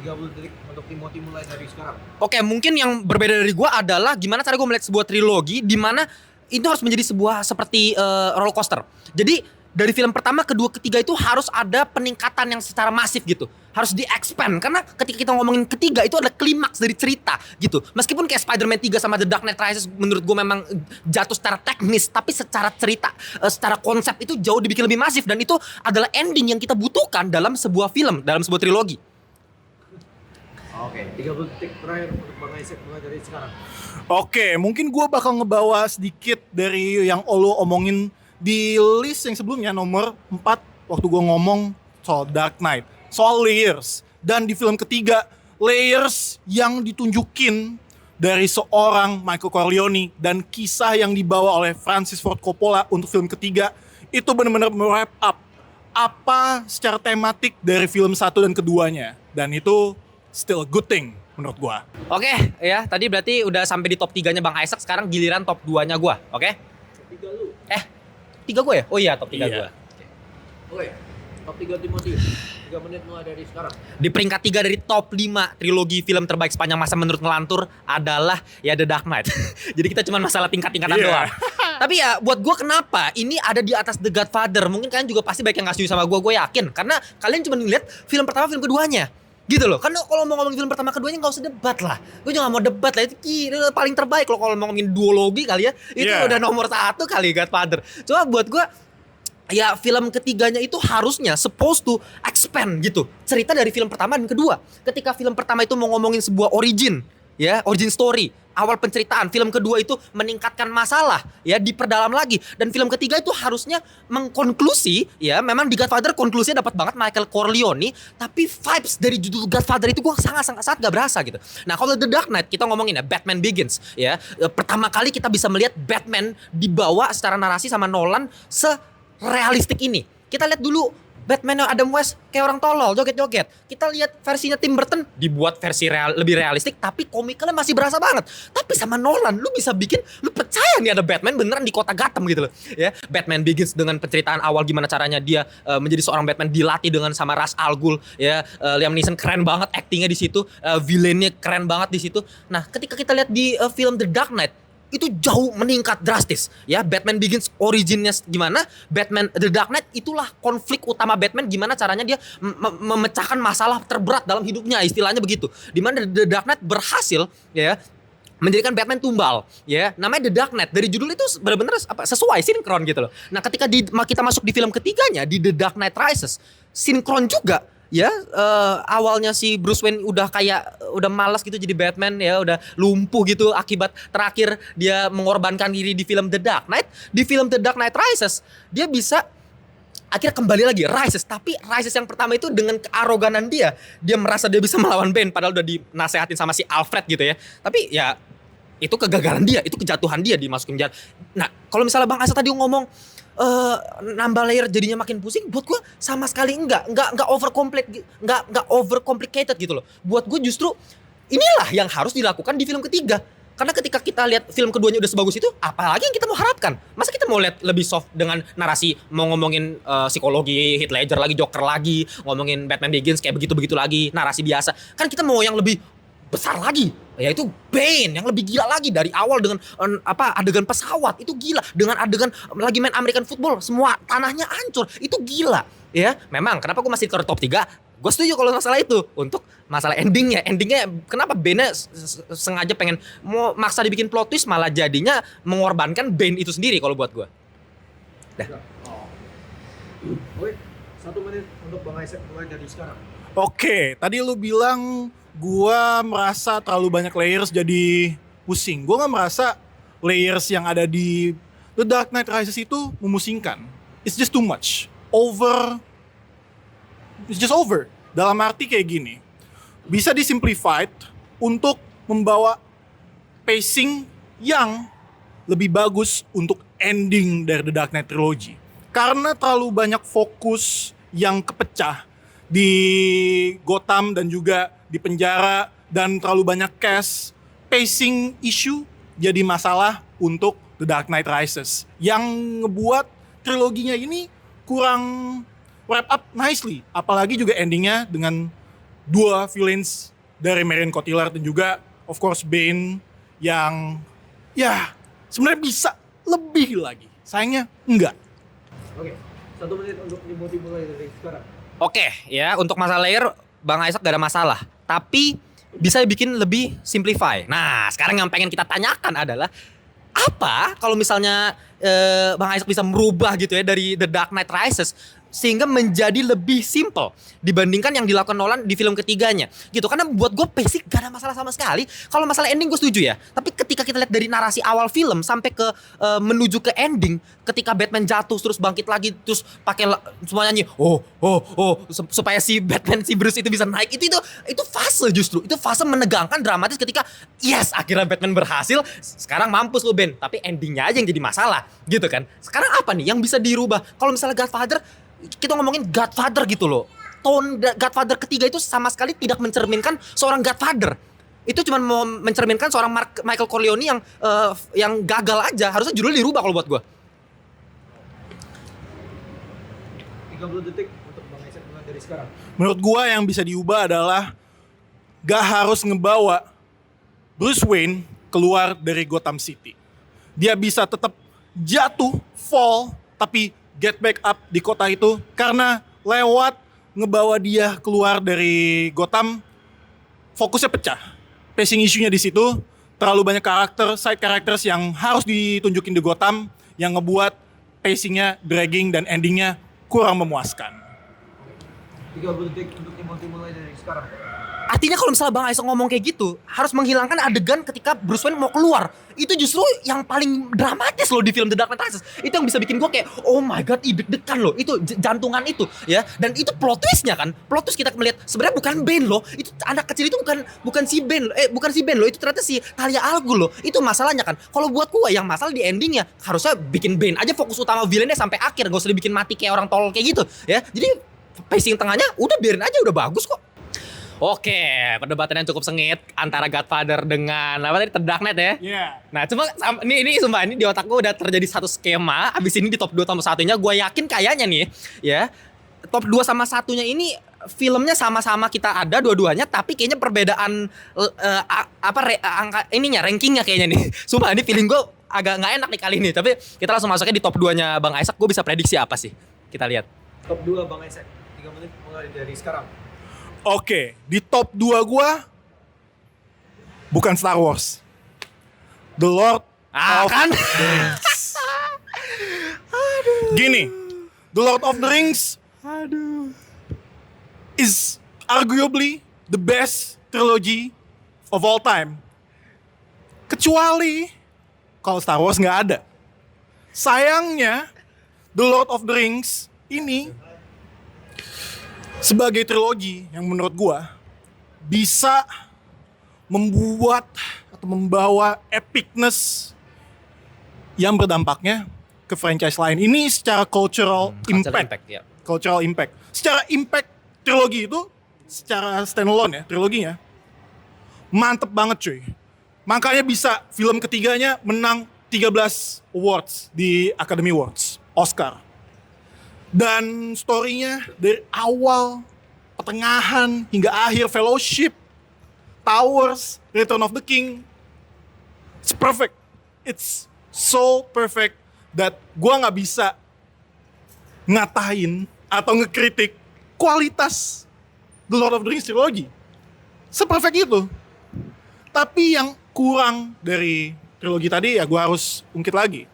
30 detik untuk Timothy mulai dari sekarang. Oke, mungkin yang berbeda dari gue adalah gimana cara gue melihat sebuah trilogi di mana itu harus menjadi sebuah seperti roller coaster. Jadi dari film pertama, kedua, ketiga itu harus ada peningkatan yang secara masif gitu. Harus di-expand. Karena ketika kita ngomongin ketiga itu adalah klimaks dari cerita gitu. Meskipun kayak Spider-Man 3 sama The Dark Knight Rises menurut gue memang jatuh secara teknis. Tapi secara cerita, secara konsep itu jauh dibikin lebih masif. Dan itu adalah ending yang kita butuhkan dalam sebuah film, dalam sebuah trilogi. Oke, 30 detik terakhir untuk Bang Isaac mulai dari sekarang. Oke, mungkin gue bakal ngebawa sedikit dari yang lo omongin di list yang sebelumnya, nomor 4, waktu gue ngomong soal Dark Knight, soal layers. Dan di film ketiga, layers yang ditunjukin dari seorang Michael Corleone dan kisah yang dibawa oleh Francis Ford Coppola untuk film ketiga, itu benar-benar wrap up apa secara tematik dari film 1 dan keduanya. Dan itu still a good thing menurut gue. Oke, ya tadi berarti udah sampai di top 3-nya Bang Isaac. Sekarang giliran top 2-nya gue, oke? Top 3 lu. 3 gue ya? Oh iya, top 3 gue. Oke, top 3 Timothy. 3 menit mulai dari sekarang. Di peringkat 3 dari top 5 trilogi film terbaik sepanjang masa menurut Ngelantur adalah ya The Dark Knight. Jadi kita cuma masalah tingkat-tingkatan doang. Tapi ya buat gue kenapa ini ada di atas The Godfather? Mungkin kalian juga pasti banyak yang nggak setuju sama gue yakin. Karena kalian cuma ngeliat film pertama, film keduanya. Gitu loh, kan kalau mau ngomongin film pertama keduanya nggak usah debat lah. Gue juga nggak mau debat lah, itu paling terbaik loh kalau mau ngomongin duologi kali ya. Itu udah nomor 1 kali Godfather. Cuma buat gue ya film ketiganya itu harusnya supposed to expand gitu cerita dari film pertama dan kedua. Ketika film pertama itu mau ngomongin sebuah origin story, awal penceritaan, film kedua itu meningkatkan masalah ya, diperdalam lagi, dan film ketiga itu harusnya mengkonklusi ya. Memang di Godfather konklusinya dapat banget Michael Corleone, tapi vibes dari judul Godfather itu gue sangat gak berasa gitu. Nah kalau The Dark Knight kita ngomongin ya Batman Begins ya, pertama kali kita bisa melihat Batman dibawa secara narasi sama Nolan realistik ini. Kita lihat dulu Batman Adam West kayak orang tolol, joget-joget. Kita lihat versinya Tim Burton dibuat versi lebih realistik, tapi komikalnya masih berasa banget. Tapi sama Nolan, lu bisa bikin, lu percaya nih ada Batman beneran di kota Gotham gitu loh. Ya, Batman Begins dengan penceritaan awal gimana caranya dia menjadi seorang Batman, dilatih dengan sama Ra's al Ghul. Ya, Liam Neeson keren banget actingnya di situ, villainnya keren banget di situ. Nah, ketika kita lihat di film The Dark Knight, itu jauh meningkat drastis ya. Batman Begins originnya gimana, Batman The Dark Knight itulah konflik utama Batman, gimana caranya dia memecahkan masalah terberat dalam hidupnya, istilahnya begitu. Dimana The Dark Knight berhasil ya menjadikan Batman tumbal ya, namanya The Dark Knight. Dari judul itu benar-benar sesuai, sinkron gitu loh. Nah ketika kita masuk di film ketiganya, di The Dark Knight Rises, sinkron juga ya. Awalnya si Bruce Wayne udah malas gitu jadi Batman ya, udah lumpuh gitu akibat terakhir dia mengorbankan diri di film The Dark Knight. Di film The Dark Knight Rises dia bisa akhirnya kembali lagi Rises, tapi Rises yang pertama itu dengan kearoganan dia merasa dia bisa melawan Bane padahal udah dinasehatin sama si Alfred gitu ya. Tapi ya itu kegagalan dia, itu kejatuhan dia dimasukin penjara. Nah, kalau misalnya Bang Asa tadi ngomong nambah layer jadinya makin pusing, buat gue sama sekali enggak overcomplicated gitu loh. Buat gue justru inilah yang harus dilakukan di film ketiga. Karena ketika kita lihat film keduanya udah sebagus itu, apalagi yang kita mau harapkan? Masa kita mau lihat lebih soft dengan narasi, mau ngomongin psikologi Heath Ledger lagi, Joker lagi, ngomongin Batman Begins kayak begitu-begitu lagi, narasi biasa. Kan kita mau yang lebih besar lagi, yaitu Bane yang lebih gila lagi dari awal dengan adegan pesawat itu gila, dengan adegan lagi main American football semua tanahnya hancur, itu gila ya. Memang kenapa gue masih ke top 3, gue setuju kalau masalah itu. Untuk masalah endingnya kenapa Bane sengaja pengen mau maksa dibikin plot twist, malah jadinya mengorbankan Bane itu sendiri kalau buat gue. Oke, 1 menit untuk Bang Isaac mulai dari sekarang. Oke, tadi lu bilang gua merasa terlalu banyak layers jadi pusing. Gua gak merasa layers yang ada di The Dark Knight Rises itu memusingkan. It's just too much. It's just over. Dalam arti kayak gini, bisa disimplified untuk membawa pacing yang lebih bagus untuk ending dari The Dark Knight Trilogy. Karena terlalu banyak fokus yang kepecah di Gotham dan juga di penjara, dan terlalu banyak cast, pacing issue jadi masalah untuk The Dark Knight Rises yang ngebuat triloginya ini kurang wrap up nicely. Apalagi juga endingnya dengan 2 villains dari Marion Cotillard dan juga of course Bane yang ya sebenarnya bisa lebih lagi. Sayangnya enggak. Oke, 1 menit untuk Timothy mulai dari sekarang. Oke ya, untuk masalah layer Bang Isaac gak ada masalah, tapi bisa bikin lebih simplify. Nah sekarang yang pengen kita tanyakan adalah, apa kalau misalnya Bang Isaac bisa merubah gitu ya dari The Dark Knight Rises sehingga menjadi lebih simple dibandingkan yang dilakukan Nolan di film ketiganya gitu. Karena buat gue basic gak ada masalah sama sekali. Kalau masalah ending gue setuju ya, tapi ketika kita lihat dari narasi awal film sampai ke menuju ke ending, ketika Batman jatuh terus bangkit lagi terus pakai semua nyanyi supaya si Batman, si Bruce itu bisa naik, itu fase, justru itu fase menegangkan, dramatis ketika yes akhirnya Batman berhasil, sekarang mampus lu Ben, tapi endingnya aja yang jadi masalah gitu kan. Sekarang apa nih yang bisa dirubah? Kalau misalnya Godfather, kita ngomongin Godfather gitu loh, tone Godfather ketiga itu sama sekali tidak mencerminkan seorang Godfather. Itu cuma mau mencerminkan seorang Michael Corleone yang gagal aja. Harusnya judulnya dirubah kalau buat gue. 30 detik untuk Bang Isaac mulai dari sekarang. Menurut gua yang bisa diubah adalah gak harus ngebawa Bruce Wayne keluar dari Gotham City. Dia bisa tetap jatuh, fall, tapi get back up di kota itu, karena lewat ngebawa dia keluar dari Gotham, fokusnya pecah. Pacing isunya di situ, terlalu banyak side characters yang harus ditunjukin di Gotham, yang ngebuat pacingnya dragging dan endingnya kurang memuaskan. 30 detik untuk Timothy mulai dari sekarang. Artinya kalau misalnya Bang Isaac ngomong kayak gitu, harus menghilangkan adegan ketika Bruce Wayne mau keluar. Itu justru yang paling dramatis loh di film The Dark Knight Rises. Itu yang bisa bikin gue kayak, oh my god, deg-degan loh. Itu jantungan itu ya. Dan itu plot twistnya kan. Plot twist kita melihat sebenarnya bukan Bane loh. Itu anak kecil itu bukan si Bane. Bukan si Bane loh. Itu ternyata si Talia al Ghul loh. Itu masalahnya kan. Kalau buat gue yang masalah di endingnya, harusnya bikin Bane aja fokus utama villainnya sampai akhir. Gak usah dibikin mati kayak orang tolol kayak gitu ya. Jadi pacing tengahnya udah biarin aja, udah bagus kok. Oke, perdebatan yang cukup sengit antara Godfather dengan apa tadi, The Dark Knight ya. Yeah. Nah, cuma ini sumpah, ini di otak gue udah terjadi satu skema. Abis ini di top 2 tambah satunya, gue yakin kayaknya nih ya, top 2 sama satunya ini filmnya sama-sama kita ada dua-duanya, tapi kayaknya perbedaan angka ininya rankingnya kayaknya nih. Sumpah ini feeling gue agak nggak enak nih kali ini. Tapi kita langsung masuknya di top 2-nya Bang Isaac. Gue bisa prediksi apa sih? Kita lihat. Top 2 Bang Isaac. 3 menit mulai dari sekarang. Oke, di top 2 gua bukan Star Wars. The Lord of Kan? the Rings. Gini, The Lord of the Rings is arguably the best trilogy of all time. Kecuali kalau Star Wars nggak ada. Sayangnya, The Lord of the Rings ini sebagai trilogi yang menurut gua bisa membuat atau membawa epicness yang berdampaknya ke franchise lain. Ini secara cultural impact. Ya. Cultural impact. Secara impact trilogi itu secara standalone ya, triloginya mantep banget cuy. Makanya bisa film ketiganya menang 13 awards di Academy Awards, Oscar. Dan story-nya dari awal, pertengahan, hingga akhir, Fellowship, Towers, Return of the King, it's perfect. It's so perfect that gua nggak bisa ngatain atau ngekritik kualitas The Lord of the Rings trilogy. Se-perfect itu. Tapi yang kurang dari trilogi tadi ya gua harus ungkit lagi.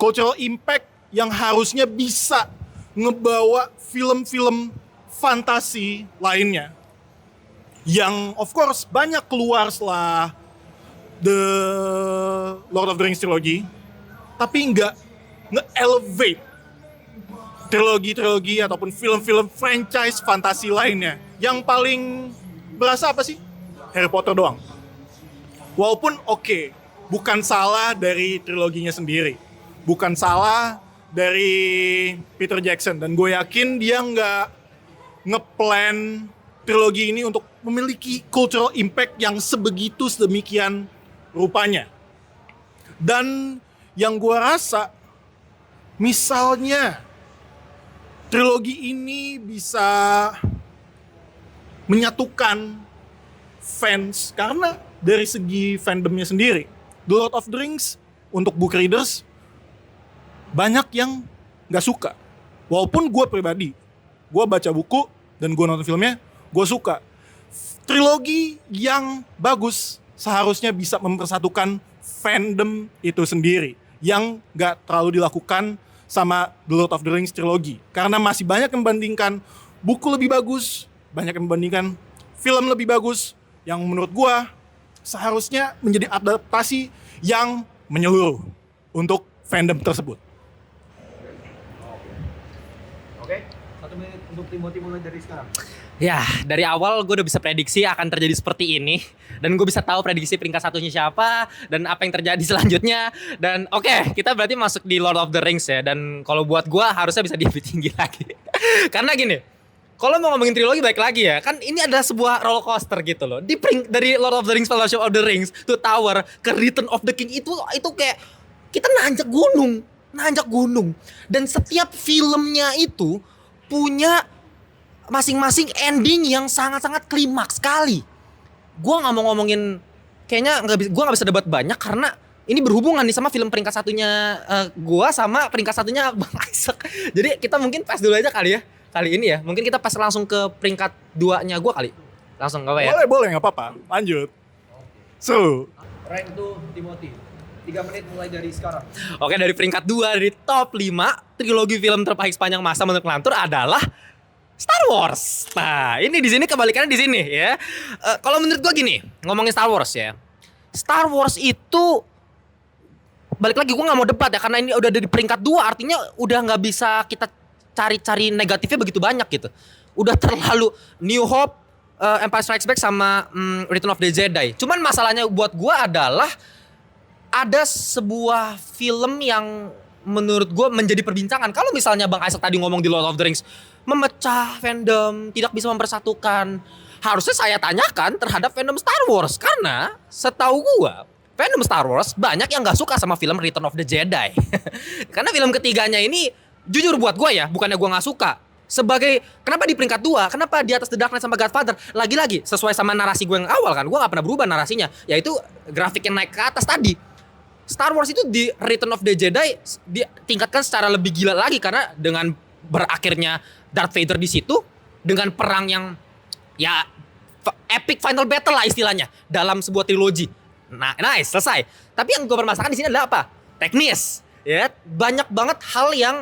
Cultural impact yang harusnya bisa ngebawa film-film fantasi lainnya. Yang of course banyak keluar setelah The Lord of the Rings trilogy, tapi nggak nge-elevate trilogi ataupun film-film franchise fantasi lainnya. Yang paling berasa apa sih? Harry Potter doang. Walaupun oke, bukan salah dari triloginya sendiri, bukan salah dari Peter Jackson, dan gue yakin dia nggak ngeplan trilogi ini untuk memiliki cultural impact yang sebegitu sedemikian rupanya. Dan yang gue rasa, misalnya trilogi ini bisa menyatukan fans, karena dari segi fandomnya sendiri, The Lord of the Rings untuk book readers banyak yang gak suka. Walaupun gue pribadi, gue baca buku dan gue nonton filmnya, gue suka. Trilogi yang bagus seharusnya bisa mempersatukan fandom itu sendiri, yang gak terlalu dilakukan sama The Lord of the Rings trilogi. Karena masih banyak yang membandingkan buku lebih bagus, banyak yang membandingkan film lebih bagus, yang menurut gue seharusnya menjadi adaptasi yang menyeluruh untuk fandom tersebut. Oke, 1 menit untuk Timothy mulai dari sekarang. Ya, dari awal gue udah bisa prediksi akan terjadi seperti ini. Dan gue bisa tahu prediksi peringkat satunya siapa, dan apa yang terjadi selanjutnya. Dan oke, kita berarti masuk di Lord of the Rings ya. Dan kalau buat gue harusnya bisa lebih tinggi lagi. Karena gini, kalau mau ngomongin trilogi baik lagi ya, kan ini adalah sebuah roller coaster gitu loh. Dari Lord of the Rings, Fellowship of the Rings, to Tower, ke Return of the King, itu kayak kita nanjak gunung. Dan setiap filmnya itu punya masing-masing ending yang sangat-sangat klimaks sekali. Gue nggak mau ngomongin, kayaknya gue nggak bisa debat banyak karena ini berhubungan nih sama film peringkat satunya gue sama peringkat satunya Bang Isaac. Jadi kita mungkin pas dulu aja kali ya, kali ini ya. Mungkin kita pas langsung ke peringkat 2-nya gue kali. Langsung gak apa ya? Boleh nggak apa-apa. Lanjut. So, Rank to Timothy. 3 menit mulai dari sekarang. Oke, dari peringkat 2 dari top 5 trilogi film terbaik sepanjang masa menurut Lantur adalah Star Wars. Nah, ini di sini kebalikannya di sini ya. Kalau menurut gua gini, ngomongin Star Wars ya. Star Wars itu balik lagi gua nggak mau debat ya, karena ini udah di peringkat 2, artinya udah nggak bisa kita cari-cari negatifnya begitu banyak gitu. Udah terlalu New Hope, Empire Strikes Back sama Return of the Jedi. Cuman masalahnya buat gua adalah ada sebuah film yang menurut gue menjadi perbincangan. Kalau misalnya Bang Isaac tadi ngomong di Lord of the Rings memecah fandom, tidak bisa mempersatukan, harusnya saya tanyakan terhadap fandom Star Wars. Karena setahu gue fandom Star Wars banyak yang gak suka sama film Return of the Jedi. Karena film ketiganya ini jujur buat gue ya, bukannya gue gak suka, sebagai kenapa di peringkat 2, kenapa di atas The Dark Knight sama Godfather? Lagi-lagi sesuai sama narasi gue yang awal kan, gue nggak pernah berubah narasinya, yaitu grafik yang naik ke atas tadi. Star Wars itu di Return of the Jedi ditingkatkan secara lebih gila lagi karena dengan berakhirnya Darth Vader di situ dengan perang yang ya epic final battle lah istilahnya dalam sebuah trilogi. Nah, nice, selesai. Tapi yang gue permasalahkan di sini adalah apa? Teknis. Ya, banyak banget hal yang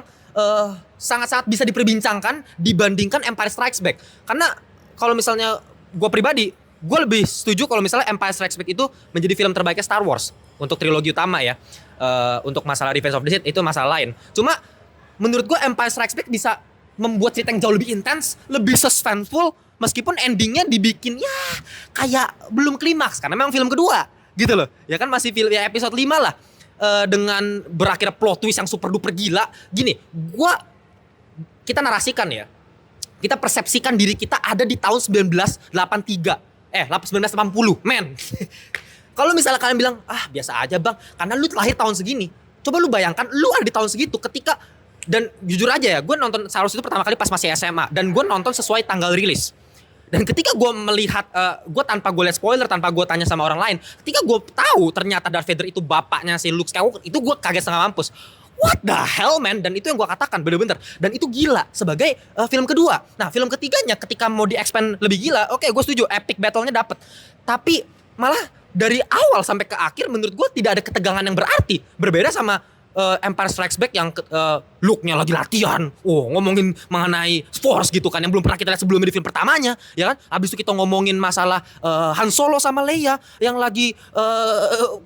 sangat-sangat bisa diperbincangkan dibandingkan Empire Strikes Back. Karena kalau misalnya gue pribadi, gue lebih setuju kalau misalnya Empire Strikes Back itu menjadi film terbaiknya Star Wars untuk trilogi utama ya. Untuk masalah Revenge of the Sith itu masalah lain. Cuma menurut gue Empire Strikes Back bisa membuat cerita yang jauh lebih intens, lebih suspenseful, meskipun endingnya dibikin ya kayak belum klimaks karena memang film kedua gitu loh. Ya kan masih film ya episode 5 lah. Dengan berakhirnya plot twist yang super duper gila. Gini, kita narasikan ya. Kita persepsikan diri kita ada di tahun 1983. 1980, men. Kalau misalnya kalian bilang, biasa aja bang, karena lu lahir tahun segini. Coba lu bayangkan, lu ada di tahun segitu ketika, dan jujur aja ya, gue nonton Star Wars itu pertama kali pas masih SMA. Dan gue nonton sesuai tanggal rilis. Dan ketika gue melihat, gue tanpa gue lihat spoiler, tanpa gue tanya sama orang lain, ketika gue tahu ternyata Darth Vader itu bapaknya si Luke Skywalker, itu gue kaget setengah mampus. What the hell man? Dan itu yang gue katakan bener-bener. Dan itu gila sebagai film kedua. Nah film ketiganya ketika mau di-expand lebih gila, oke gue setuju, epic battle-nya dapet. Tapi malah dari awal sampai ke akhir menurut gue tidak ada ketegangan yang berarti. Berbeda sama Empire Strikes Back yang Luke-nya lagi latihan. Ngomongin mengenai Force gitu kan, yang belum pernah kita lihat sebelumnya di film pertamanya, ya kan? Abis itu kita ngomongin masalah Han Solo sama Leia yang lagi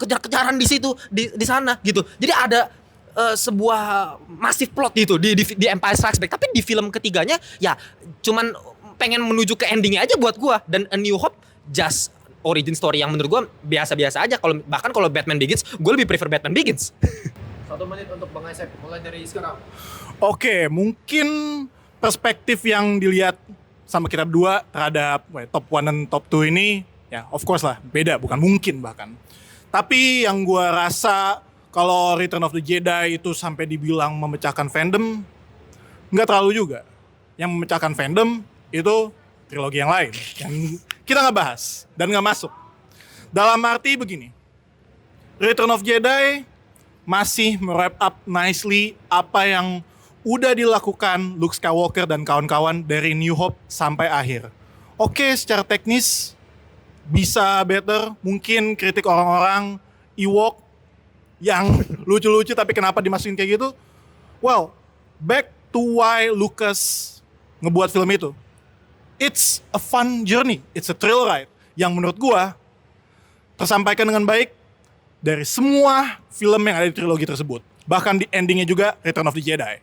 kejar-kejaran di situ, di sana gitu. Jadi ada sebuah masif plot gitu di Empire Strikes Back. Tapi di film ketiganya ya cuman pengen menuju ke endingnya aja buat gua. Dan A New Hope just origin story yang menurut gua biasa-biasa aja. Bahkan kalau Batman Begins, gua lebih prefer Batman Begins. 1 menit untuk Bang Asep, mulai dari sekarang. Oke, mungkin perspektif yang dilihat sama kita berdua terhadap top 1 dan top 2 ini, ya of course lah, beda, bukan mungkin bahkan. Tapi yang gue rasa kalau Return of the Jedi itu sampai dibilang memecahkan fandom, nggak terlalu juga. Yang memecahkan fandom itu trilogi yang lain, yang kita nggak bahas dan nggak masuk. Dalam arti begini, Return of Jedi masih wrap up nicely apa yang udah dilakukan Luke Skywalker dan kawan-kawan dari New Hope sampai akhir. Oke, secara teknis bisa better, mungkin kritik orang-orang Ewok yang lucu-lucu tapi kenapa dimasukin kayak gitu. Well, back to why Lucas ngebuat film itu. It's a fun journey, it's a thrill ride yang menurut gua tersampaikan dengan baik dari semua film yang ada di trilogi tersebut. Bahkan di endingnya juga Return of the Jedi.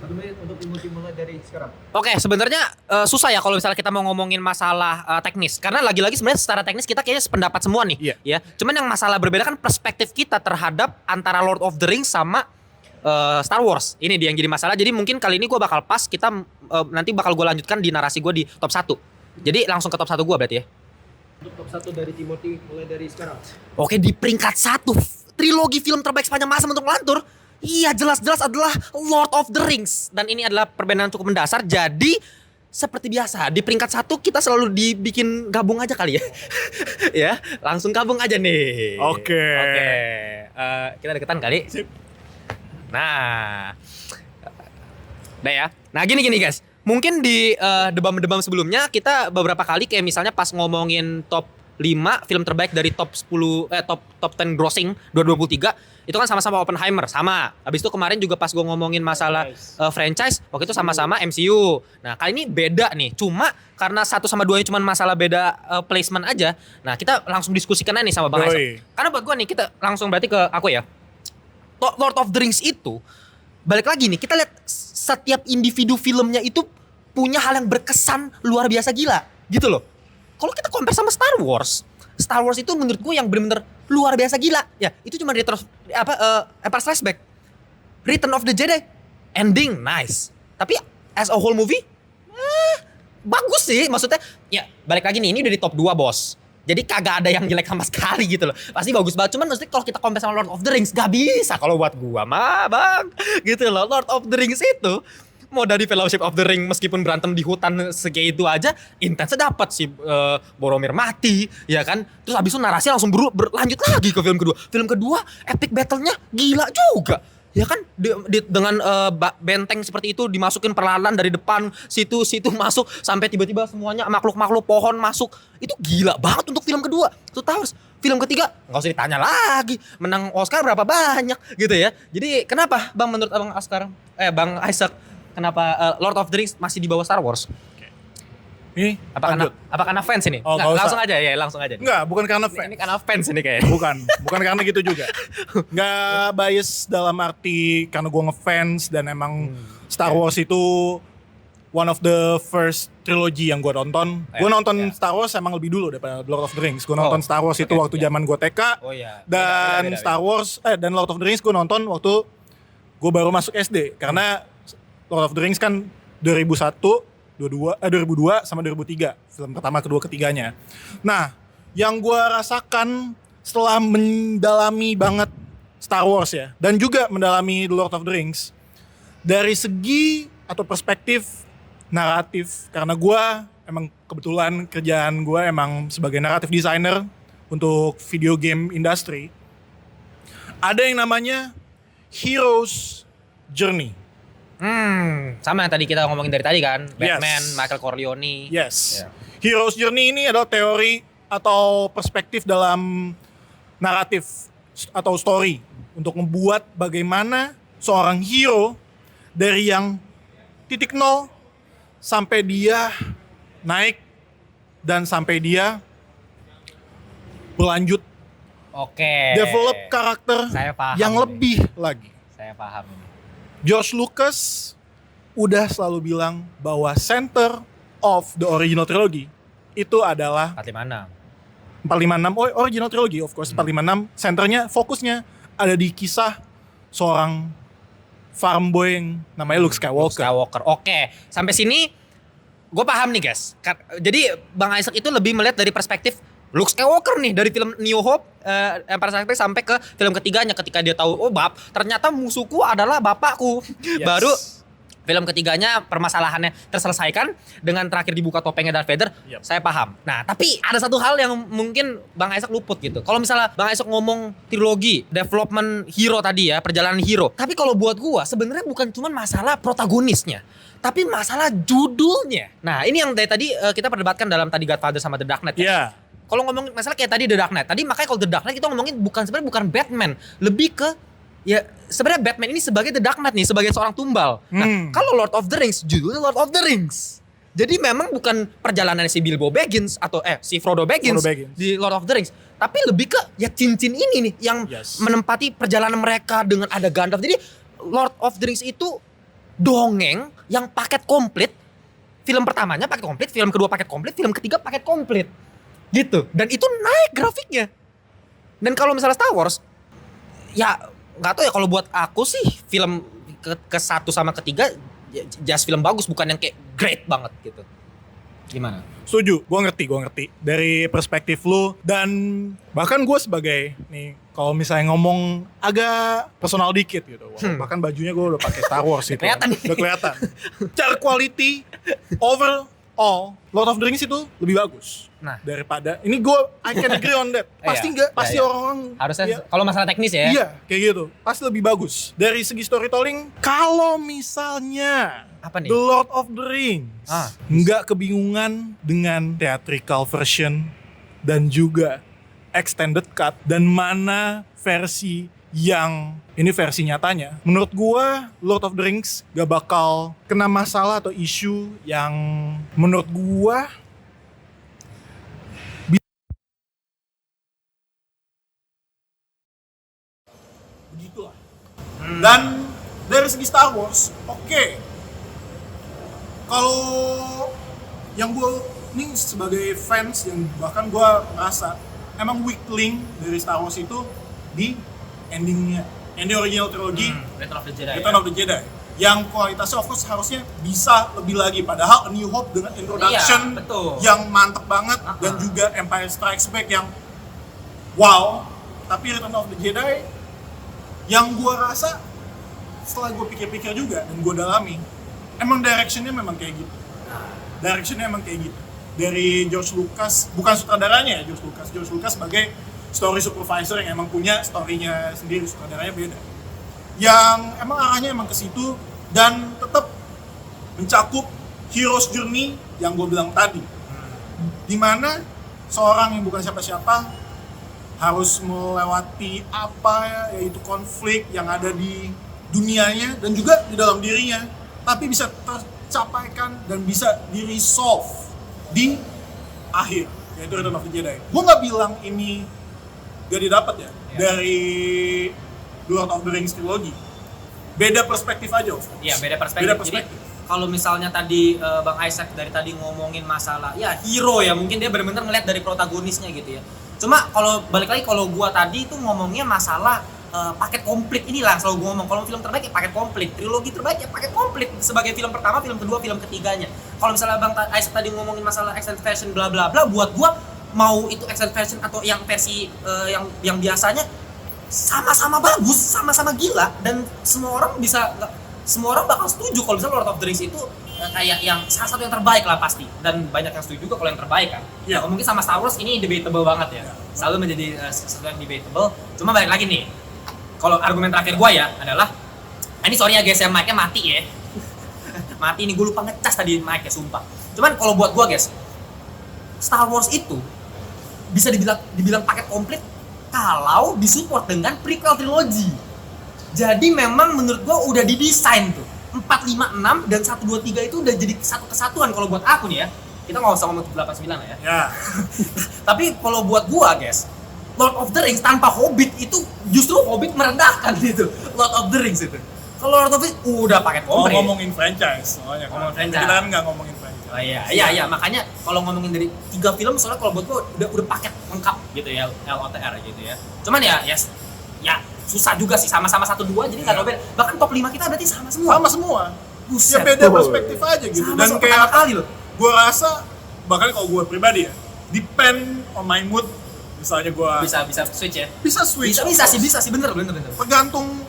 1 menit untuk Timothy, mulai dari sekarang. Oke, sebenarnya susah ya kalau misalnya kita mau ngomongin masalah teknis. Karena lagi-lagi sebenarnya secara teknis kita kayaknya sependapat semua nih. Iya. Ya. Cuman yang masalah berbeda kan perspektif kita terhadap antara Lord of the Rings sama Star Wars. Ini dia yang jadi masalah. Jadi mungkin kali ini gue bakal pas, kita nanti bakal gue lanjutkan di narasi gue di top 1. Jadi langsung ke top 1 gue berarti ya. Untuk top 1 dari Timothy, mulai dari sekarang. Oke, di peringkat 1 trilogi film terbaik sepanjang masa untuk melantur. Iya, jelas-jelas adalah Lord of the Rings. Dan ini adalah perbedaan cukup mendasar. Jadi seperti biasa di peringkat 1 kita selalu dibikin gabung aja kali ya. Ya, langsung gabung aja nih. Oke. Kita deketan kali. Sip. Nah, udah ya. Nah gini guys. Mungkin di debam-debam sebelumnya kita beberapa kali kayak misalnya pas ngomongin top 5 film terbaik dari top 10 top 10 grossing 2023 itu kan sama-sama Oppenheimer sama. Habis itu kemarin juga pas gue ngomongin masalah franchise waktu itu sama-sama MCU. Nah, kali ini beda nih. Cuma karena 1 sama 2-nya cuma masalah beda placement aja. Nah, kita langsung diskusikan aja nih sama Bang Aisyah. Karena buat gue nih kita langsung berarti ke aku ya. Lord of the Rings itu balik lagi nih, kita lihat setiap individu filmnya itu punya hal yang berkesan luar biasa gila, gitu loh. Kalau kita compare sama Star Wars itu menurut gue yang benar-benar luar biasa gila. Ya, itu cuma Empire Strikes Back. Return of the Jedi, ending nice. Tapi as a whole movie, bagus sih. Maksudnya, ya balik lagi nih, ini udah di top 2 bos. Jadi kagak ada yang jelek sama sekali gitu loh. Pasti bagus banget. Cuman maksudnya kalau kita compare sama Lord of the Rings, gak bisa kalau buat gua mah bang. Gitu loh. Lord of the Rings itu mau dari Fellowship of the Ring meskipun berantem di hutan segitu aja intensnya dapat si Boromir mati ya kan, terus habis itu narasi langsung berlanjut lagi ke film kedua epic battle-nya gila juga ya kan, dengan benteng seperti itu dimasukin perlahan dari depan situ masuk sampai tiba-tiba semuanya makhluk pohon masuk, itu gila banget untuk film kedua. Two Towers. Film ketiga nggak usah ditanya lagi, menang Oscar berapa banyak gitu ya. Jadi kenapa Bang menurut Bang Isaac kenapa Lord of the Rings masih di bawah Star Wars? Ini Apa karena fans ini? Oh, Nggak, nggak langsung aja ya, langsung aja. Enggak, bukan karena fans. Ini karena fans ini kayaknya. Bukan karena gitu juga. Nggak bias dalam arti karena gue ngefans dan emang Star Wars itu one of the first trilogy yang gue nonton. Gue nonton Star Wars emang lebih dulu daripada Lord of the Rings. Gue nonton Star Wars itu waktu zaman gue TK. Oh iya. Dan Star Wars dan Lord of the Rings gue nonton waktu gue baru masuk SD. Karena Lord of the Rings kan 2002 sama 2003 film pertama, kedua, ketiganya. Nah, yang gue rasakan setelah mendalami banget Star Wars ya, dan juga mendalami The Lord of the Rings dari segi atau perspektif naratif, karena gue emang kebetulan kerjaan gue emang sebagai naratif designer untuk video game industry, ada yang namanya Hero's Journey. Sama yang tadi kita ngomongin dari tadi kan, Batman, Yes. Michael Corleone. Yes. Yeah. Hero's Journey ini adalah teori atau perspektif dalam naratif atau story untuk membuat bagaimana seorang hero dari yang titik nol sampai dia naik dan sampai dia berlanjut Oke. develop karakter Saya paham yang ini. lebih lagi. Saya paham ini. George Lucas udah selalu bilang bahwa center of the original trilogy itu adalah 456. 456, original trilogy of course, 456, centernya, fokusnya ada di kisah seorang farm boy yang namanya Luke Skywalker. Oke, sampai sini gue paham nih guys. Jadi Bang Isaac itu lebih melihat dari perspektif Luke Skywalker nih, dari film New Hope, Empire Strikes Back sampai ke film ketiganya ketika dia tahu, oh ternyata musuhku adalah bapakku. Yes. Baru film ketiganya permasalahannya terselesaikan dengan terakhir dibuka topengnya Darth Vader. Yep. Saya paham. Nah, tapi ada satu hal yang mungkin Bang Isaac luput gitu. Kalau misalnya Bang Isaac ngomong trilogi, development hero tadi ya, perjalanan hero. Tapi kalau buat gua sebenarnya bukan cuma masalah protagonisnya, tapi masalah judulnya. Nah, ini yang dari tadi kita perdebatkan dalam tadi Godfather sama The Dark Knight. Iya. Kalau ngomong masalah kayak tadi The Dark Knight. Tadi makanya kalau The Dark Knight kita ngomongin sebenarnya bukan Batman, lebih ke ya sebenarnya Batman ini sebagai The Dark Knight nih, sebagai seorang tumbal. Nah, kalau Lord of the Rings judulnya Lord of the Rings. Jadi memang bukan perjalanan si Bilbo Baggins atau si Frodo Baggins di Lord of the Rings, tapi lebih ke ya cincin ini nih yang menempati perjalanan mereka dengan ada Gandalf. Jadi Lord of the Rings itu dongeng yang paket komplit. Film pertamanya paket komplit, film kedua paket komplit, film ketiga paket komplit. Gitu. Dan itu naik grafiknya. Dan kalau misalnya Star Wars, ya nggak tahu ya, kalau buat aku sih film ke satu sama ketiga just film bagus, bukan yang kayak great banget gitu. Gimana? Setuju, gue ngerti dari perspektif lu, dan bahkan gue sebagai nih kalau misalnya ngomong agak personal dikit gitu, bahkan bajunya gue udah pakai Star Wars itu, udah kelihatan. Secara quality overall Lord of the Rings itu lebih bagus daripada ini. I can agree on that. Pasti nggak, pasti orang harusnya kalau masalah teknis ya. Iya, kayak gitu. Pasti lebih bagus dari segi storytelling. Kalau misalnya apa nih? The Lord of the Rings nggak kebingungan dengan theatrical version dan juga extended cut, dan mana versi yang ini versi nyatanya, menurut gua Lord of the Rings gak bakal kena masalah atau isu yang menurut gua begitulah. Dan dari segi Star Wars, oke. Kalau yang gue ini sebagai fans yang bahkan gue merasa emang weak link dari Star Wars itu di ending original trilogy, Return of the Jedi, yang kualitasnya of course harusnya bisa lebih lagi. Padahal A New Hope dengan introduction yang mantep banget, dan juga Empire Strikes Back yang wow. Tapi Return of the Jedi yang gue rasa setelah gue pikir-pikir juga dan gue dalami, emang directionnya memang kayak gitu. Directionnya emang kayak gitu. Dari George Lucas, bukan sutradaranya ya George Lucas sebagai story supervisor yang emang punya story-nya sendiri, sutradaranya beda. Yang emang arahnya emang ke situ dan tetap mencakup hero's journey yang gue bilang tadi. Dimana seorang yang bukan siapa-siapa harus melewati apa ya, yaitu konflik yang ada di dunianya dan juga di dalam dirinya, tapi bisa tercapaikan dan bisa di-resolve di akhir, yaitu Return of the Jedi. Gue nggak bilang ini gak didapat ya dari Lord of the Rings trilogy. Beda perspektif aja, of course. Iya, beda perspektif. Jadi kalau misalnya tadi Bang Isaac dari tadi ngomongin masalah ya hero ya, mungkin dia benar-benar ngeliat dari protagonisnya gitu ya. Cuma kalau balik lagi, kalau gua tadi itu ngomongnya masalah paket komplit. Inilah selalu gua ngomong, kalau film terbaik ya paket komplit, trilogi terbaik ya paket komplit sebagai film pertama, film kedua, film ketiganya. Kalau misalnya Bang Isaac tadi ngomongin masalah extended version bla bla bla, buat gua mau itu extended version atau yang versi yang biasanya sama-sama bagus, sama-sama gila, dan semua orang bakal setuju kalau misalnya Lord of the Rings itu kayak yang salah satu yang terbaik lah pasti, dan banyak yang setuju juga kalau yang terbaik kan. Yeah. Nah, mungkin sama Star Wars ini debatable banget ya, selalu menjadi sesuatu yang debatable. Cuma balik lagi nih, kalau argumen terakhir gua ya adalah, ini sorry ya guys ya, mic-nya mati ya. Mati ini, gue lupa ngecas tadi mic-nya, sumpah. Cuman kalau buat gua guys, Star Wars itu bisa dibilang paket komplit kalau disupport dengan prequel trilogy. Jadi memang menurut gua udah didesain tuh 4, 5, 6 dan 1, 2, 3 itu udah jadi satu kesatuan kalau buat aku nih ya. Kita nggak usah ngomong 8, 9 lah ya. Ya. Tapi kalau buat gua guys, Lord of the Rings tanpa Hobbit itu justru Hobbit merendahkan gitu. Lord of the Rings itu. Kalau Lord of the Rings udah paket komplit. Ngomongin franchise soalnya. Ngomongin franchise. Kita kan nggak ngomongin franchise. Oh iya, makanya kalau ngomongin dari 3 film soalnya kalau buat gua udah paket lengkap gitu ya, LOTR gitu ya. Cuman ya susah juga sih, sama-sama 1, 2 jadi nggak nobel. Bahkan top 5 kita berarti sama semua. Sama semua. Buset. Ya beda perspektif aja gitu. Sama, Dan sama, kayak pertama kali loh. gue rasa bahkan kalau gue pribadi ya, depend on my mood. Misalnya gue Bisa switch ya. bisa switch. Bisa sih bener. Tergantung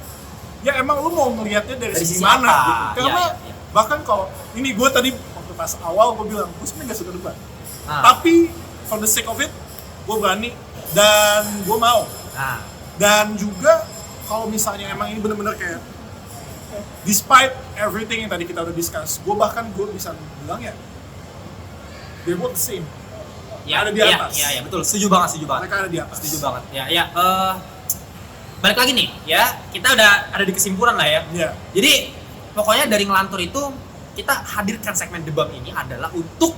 ya emang lu mau ngelihatnya dari Dari sisi sisi mana apa? gitu. Karena Iya. bahkan kalau ini gue tadi waktu pas awal gue bilang gue sebenarnya gak suka debat. Nah. Tapi for the sake of it gue berani dan gue mau. Nah, Dan juga kalau misalnya emang ini bener-bener kayak despite everything yang tadi kita udah discuss, gue bisa bilang ya they both the same. Ada di atas. Iya, betul. Setuju banget. Mereka ada di atas. Setuju banget. Balik lagi nih, ya. Kita udah ada di kesimpulan lah ya. Iya. Jadi, pokoknya dari ngelantur itu kita hadirkan segmen debam ini adalah untuk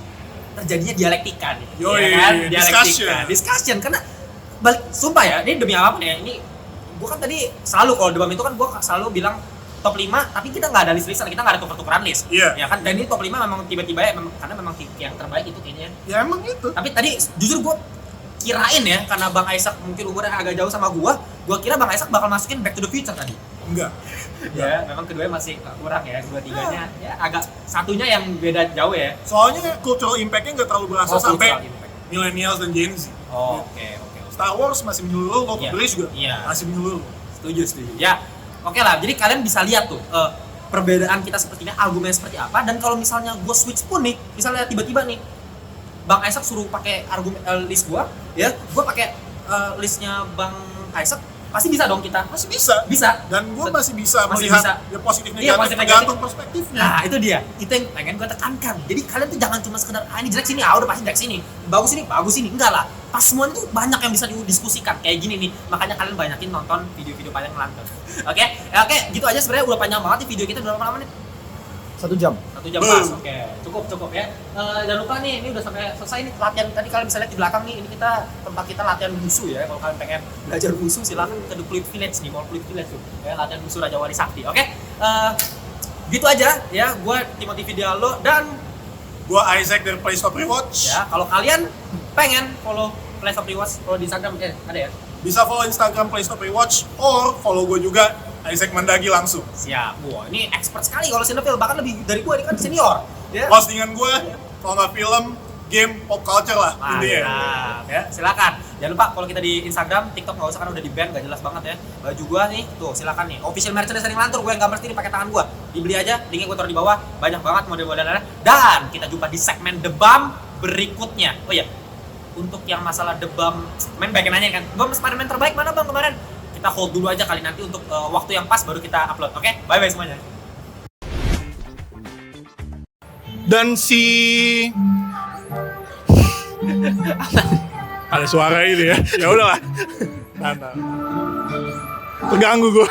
terjadinya dialektika nih. Yoi, Ya kan? discussion. Discussion karena sumpah ya, ini demi apa nih ya? Ini gua kan tadi selalu kalau debam itu kan gua selalu bilang top 5, tapi kita nggak ada list-listan, kita nggak ada tuker-tukeran list. Iya. Ya kan, dan ini top 5 memang tiba-tiba ya, karena memang yang terbaik itu kayaknya. Ya emang itu. Tapi tadi jujur gue kirain ya, karena Bang Isaac mungkin umurnya agak jauh sama gue kira Bang Isaac bakal masukin Back to the Future tadi. Enggak. Ya, memang keduanya masih kurang ya, kedua tiganya ya agak satunya yang beda jauh ya. Soalnya cultural impact-nya nggak terlalu berasa sampai cultural impact. millennials dan Gen Z. Oke. Star Wars masih menyeluruh, Lord of Iya. the Rings juga Iya. masih menyeluruh. Setuju. Ya, oke lah. Jadi kalian bisa lihat tuh perbedaan kita seperti ini, argumen seperti apa. Dan kalau misalnya gue switch pun nih, misalnya tiba-tiba nih Bang Isaac suruh pakai argumen list gue, ya, gue pakai listnya Bang Isaac, pasti bisa dong kita. Masih bisa. Bisa. Dan gue masih bisa Masih melihat bisa. ya positif Iya, negatif positif, tergantung negatif. perspektifnya. Nah, itu dia. Itu yang pengen gue tekankan. Jadi kalian tuh jangan cuma sekedar ini jelek sini, udah pasti jelek sini. Bagus sini. Enggak lah. Pas semuanya tuh banyak yang bisa didiskusikan kayak gini nih. Makanya kalian banyakin nonton video-video panjang ngelantur. Oke, gitu aja sebenarnya udah panjang banget nih video kita, berapa menit? 1 jam. 1 jam pas. Oke, cukup ya. Jangan lupa nih, ini udah sampai selesai nih latihan. Tadi kalian bisa lihat di belakang nih, ini tempat kita latihan wusu ya. Kalau kalian pengen belajar wusu silahkan ke The Pluit Village nih, Mall Pluit Village tuh. Ya, latihan wusu Raja Wali Sakti. Oke. Gitu aja ya. Gua Timothy Vidialo dan Gue Isaac dari Play Stop Rewatch. ya, kalau kalian pengen follow Play Stop Rewatch, follow di Instagram ada ya. Bisa follow Instagram Play Stop Rewatch or follow gue juga Isaac Mandagi langsung. Siap. Wah, ini expert sekali kalau Cinefil, bahkan lebih dari gua, ini kan senior. Ya. Postingan gue kalau nggak film, game, pop culture lah intinya. Mantap, ya, silakan. Jangan lupa kalau kita di Instagram, TikTok nggak usah kan udah di ban, gak jelas banget ya. Baju gua nih, tuh silakan nih. Official merchandise dari Lantur, gue yang gambar sendiri pakai tangan gua. Dibeli aja, linknya gue taruh di bawah. Banyak banget model-modelnya. Dan kita jumpa di segmen The Bump berikutnya. Oh iya, untuk yang masalah The Bump, main banyak yang nanya kan, Bump Spider-Man terbaik mana bang kemarin? Kita hold dulu aja kali nanti untuk waktu yang pas baru kita upload. Oke, bye-bye semuanya. Dan si ada suara ini ya. Ya udahlah. Nah. Terganggu gue.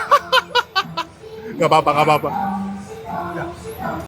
Gak apa-apa.